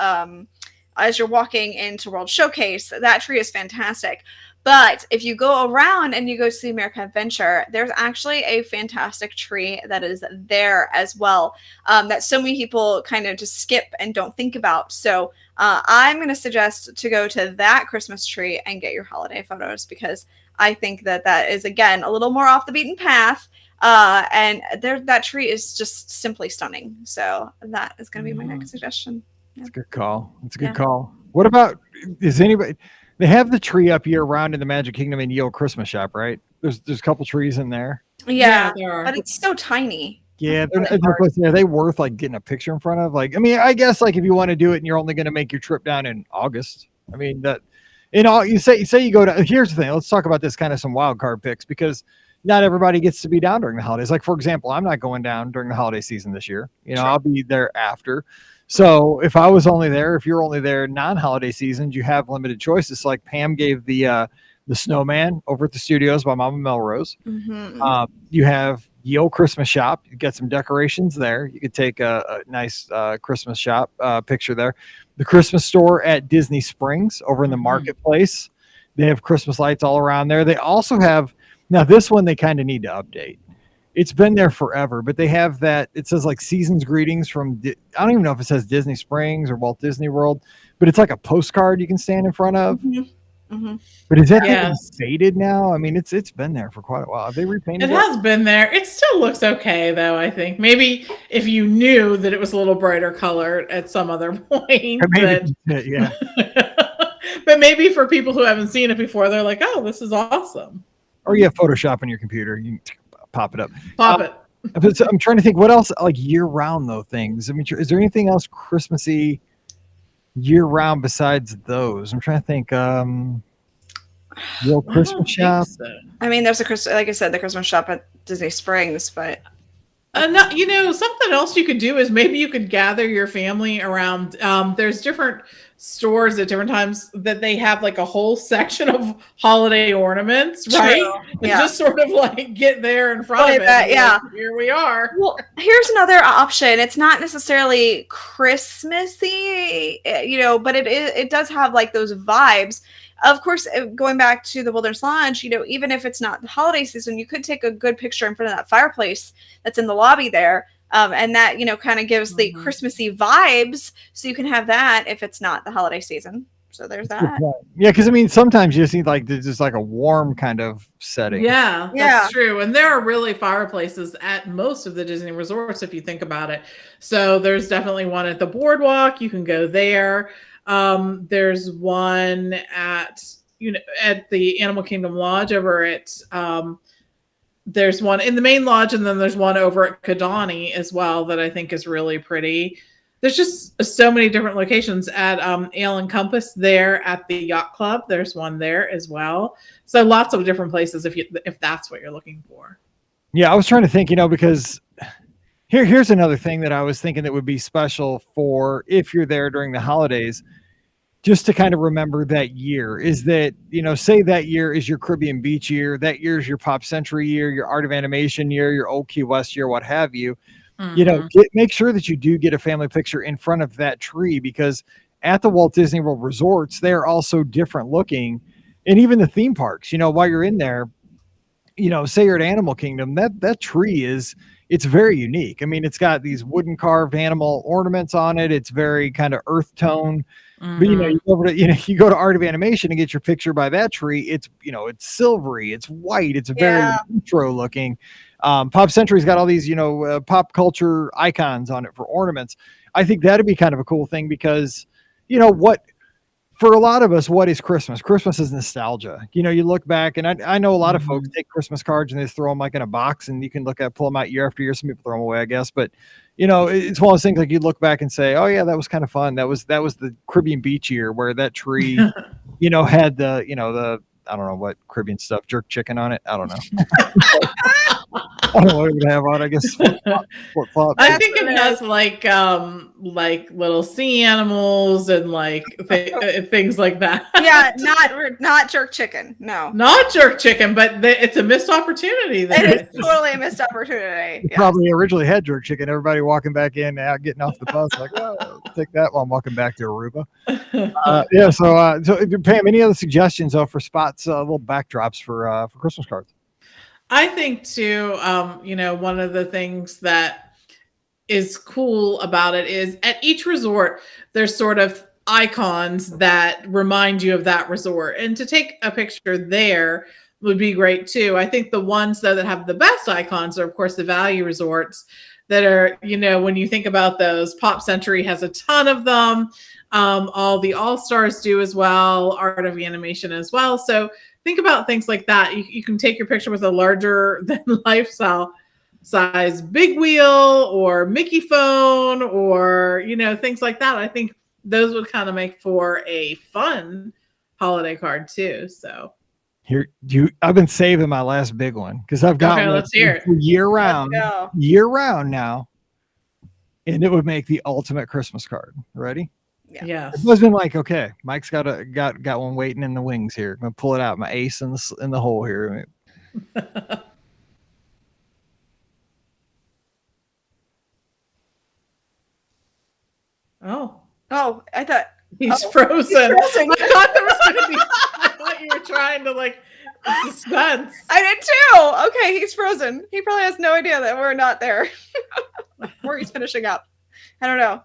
as you're walking into World Showcase. That tree is fantastic. But if you go around and you go to the American Adventure, there's actually a fantastic tree that is there as well, that so many people kind of just skip and don't think about. So I'm going to suggest to go to that Christmas tree and get your holiday photos, because I think that is, again, a little more off the beaten path. And that tree is just simply stunning. So that is going to be my next suggestion. It's a good call. It's a good call. What about, they have the tree up year round in the Magic Kingdom and Yale Christmas shop, right? There's a couple trees in there. Yeah, but it's so tiny. Yeah, are they worth like getting a picture in front of? Like, I mean, I guess like if you want to do it and you're only going to make your trip down in August. I mean, you say you go to, here's the thing. Let's talk about this kind of some wild card picks, because not everybody gets to be down during the holidays. Like, for example, I'm not going down during the holiday season this year. I'll be there after. So if you're only there non-holiday seasons, you have limited choices. Like Pam gave the snowman over at the studios by Mama Melrose. You have Yale Christmas shop. You get some decorations there. You could take a nice Christmas shop picture there. The Christmas store at Disney Springs over in the marketplace. They have Christmas lights all around there. They also have, now this one they kind of need to update. It's been there forever, but they have that. It says like season's greetings from, I don't even know if it says Disney Springs or Walt Disney World, but it's like a postcard you can stand in front of. But is that faded now? I mean, it's been there for quite a while. Have they repainted it? It has been there. It still looks okay, though, I think. Maybe if you knew that it was a little brighter color at some other point. Yeah. But maybe for people who haven't seen it before, they're like, oh, this is awesome. Or you have Photoshop on your computer. You can pop it up. I'm trying to think what else, like year-round, though, things. I mean, is there anything else Christmassy year-round besides those? I'm trying to think. Real Christmas shop. So. I mean, there's like I said, the Christmas shop at Disney Springs, but something else you could do is maybe you could gather your family around. There's different stores at different times that they have like a whole section of holiday ornaments, right? And just sort of like get there in front of it. Like, here we are. Well, here's another option. It's not necessarily Christmassy, but it does have like those vibes. Of course, going back to the Wilderness Lodge, even if it's not the holiday season, you could take a good picture in front of that fireplace that's in the lobby there. And that, kind of gives the Christmassy vibes. So you can have that if it's not the holiday season. So there's that. Yeah, because I mean, sometimes you just need just like a warm kind of setting. Yeah, that's true. And there are really fireplaces at most of the Disney resorts, if you think about it. So there's definitely one at the boardwalk. You can go there. There's one at the Animal Kingdom Lodge over at there's one in the main lodge, and then there's one over at Kidani as well that I think is really pretty. There's just so many different locations at Ale and Compass there at the Yacht Club. There's one there as well. So lots of different places if that's what you're looking for. Yeah, I was trying to think, because here's another thing that I was thinking that would be special for if you're there during the holidays, just to kind of remember that year is that, say that year is your Caribbean Beach year, that year is your Pop Century year, your Art of Animation year, your Old Key West year, what have you. Make sure that you do get a family picture in front of that tree, because at the Walt Disney World resorts, they're also different looking. And even the theme parks, while you're in there, say you're at Animal Kingdom, that tree it's very unique. I mean, it's got these wooden carved animal ornaments on it. It's very kind of earth tone. But you go to Art of Animation and get your picture by that tree. It's it's silvery, it's white, it's very retro looking. Pop Century's got all these pop culture icons on it for ornaments. I think that'd be kind of a cool thing, because what for a lot of us, what is Christmas? Christmas is nostalgia. You look back, and I know a lot of folks take Christmas cards and they just throw them like in a box, and you can pull them out year after year. Some people throw them away, I guess, but it's one of those things like you look back and say, oh yeah, that was kind of fun. That was the Caribbean Beach year where that tree, had the I don't know what Caribbean stuff, jerk chicken on it. I don't know. I don't know what it would have on. I guess flip-flop. I think it has like little sea animals and things like that. Yeah, not jerk chicken. No, not jerk chicken, but it's a missed opportunity. It is totally a missed opportunity. Yes. Probably originally had jerk chicken. Everybody walking back in, out getting off the bus, like, well, I'll take that while I'm walking back to Aruba. So Pam, any other suggestions for spots, little backdrops for Christmas cards? I think too, one of the things that is cool about it is at each resort, there's sort of icons that remind you of that resort. And to take a picture there would be great too. I think the ones though that have the best icons are, of course, the value resorts that are, when you think about those, Pop Century has a ton of them. All the All-Stars do as well, Art of Animation as well. So think about things like that. You can take your picture with a larger than lifestyle size big wheel or Mickey phone or, things like that. I think those would kind of make for a fun holiday card too. So I've been saving my last big one because I've got one let's hear it. year round now. And it would make the ultimate Christmas card. Ready? Yeah. It was been like, okay, Mike's got one waiting in the wings here. I'm gonna pull it out, my ace in the hole here. Oh, I thought he's frozen. I thought you were trying to suspense. I did too. Okay, he's frozen. He probably has no idea that we're not there. Or he's finishing up. I don't know.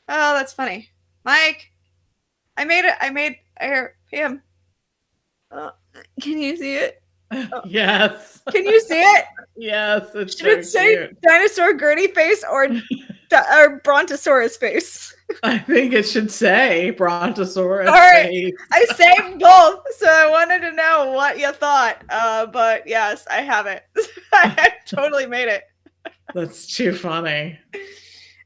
Oh, that's funny. Mike, I made it. Pam. Can you see it? Oh. Yes. Can you see it? Yes. It's Should it say cute. Dinosaur Gertie face or Brontosaurus face? I think it should say Brontosaurus All right. face. I saved both, so I wanted to know what you thought. But yes, I have it. I totally made it. That's too funny.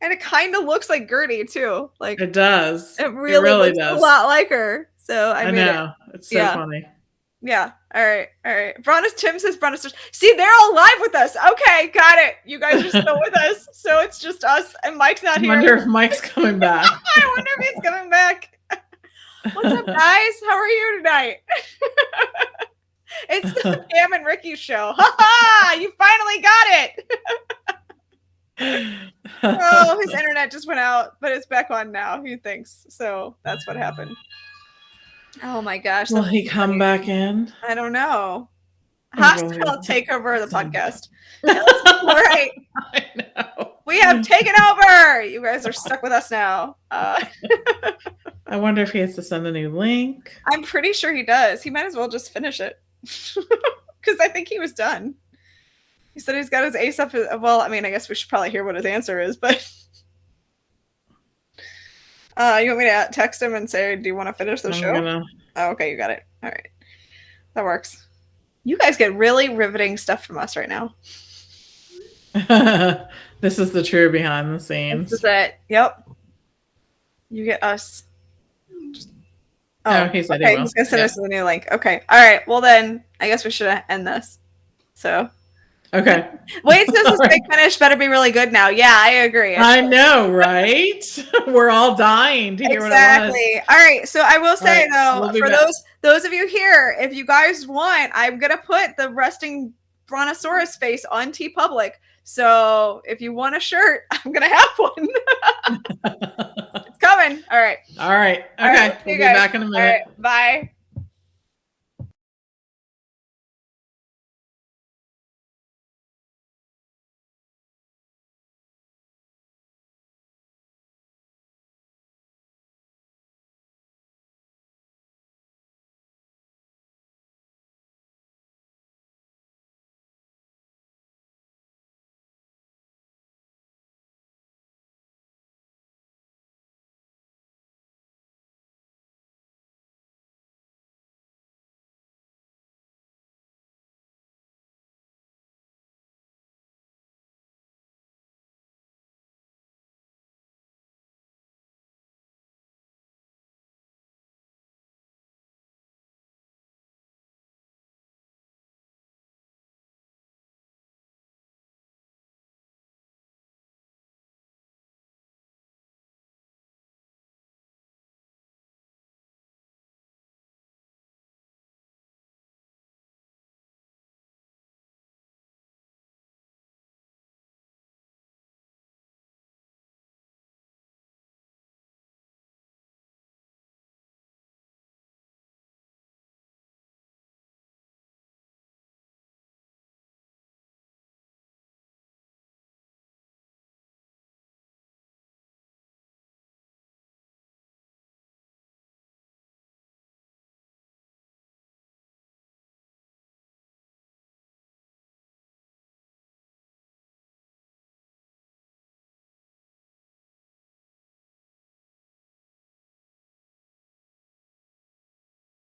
And it kind of looks like Gertie too. Like it does. It really does. A lot like her. So I know. It's so funny. Yeah. All right. Tim says Brontosaurus. See, they're all live with us. Okay, got it. You guys are still with us. So it's just us and Mike's not here. I wonder if Mike's coming back. I wonder if he's coming back. What's up, guys? How are you tonight? It's the Pam and Ricky show. Ha ha! You finally got it. Oh, his internet just went out, but it's back on now, he thinks. So that's what happened. Oh my gosh. Will he come back in? I don't know. Hospital take over the podcast. All right. I know. We have taken over. You guys are stuck with us now. I wonder if he has to send a new link. I'm pretty sure he does. He might as well just finish it. Because I think he was done. He said he's got his ace up. Well, I mean, I guess we should probably hear what his answer is, but you want me to text him and say, do you want to finish the show? Oh, okay, you got it. All right. That works. You guys get really riveting stuff from us right now. This is the true behind the scenes. This is it. Yep. You get us. He said okay, he's going to send us a new link. Okay. All right. Well, then I guess we should end this. So. Okay. Wait, this is big finish. Better be really good now. Yeah, I agree. I know, right? We're all dying to hear what it was. Exactly. All right. So I will say though, we'll for those of you here, if you guys want, I'm gonna put the resting brontosaurus face on TeePublic. So if you want a shirt, I'm gonna have one. It's coming. All right. All right. Okay. We'll be back in a minute. All right. Bye.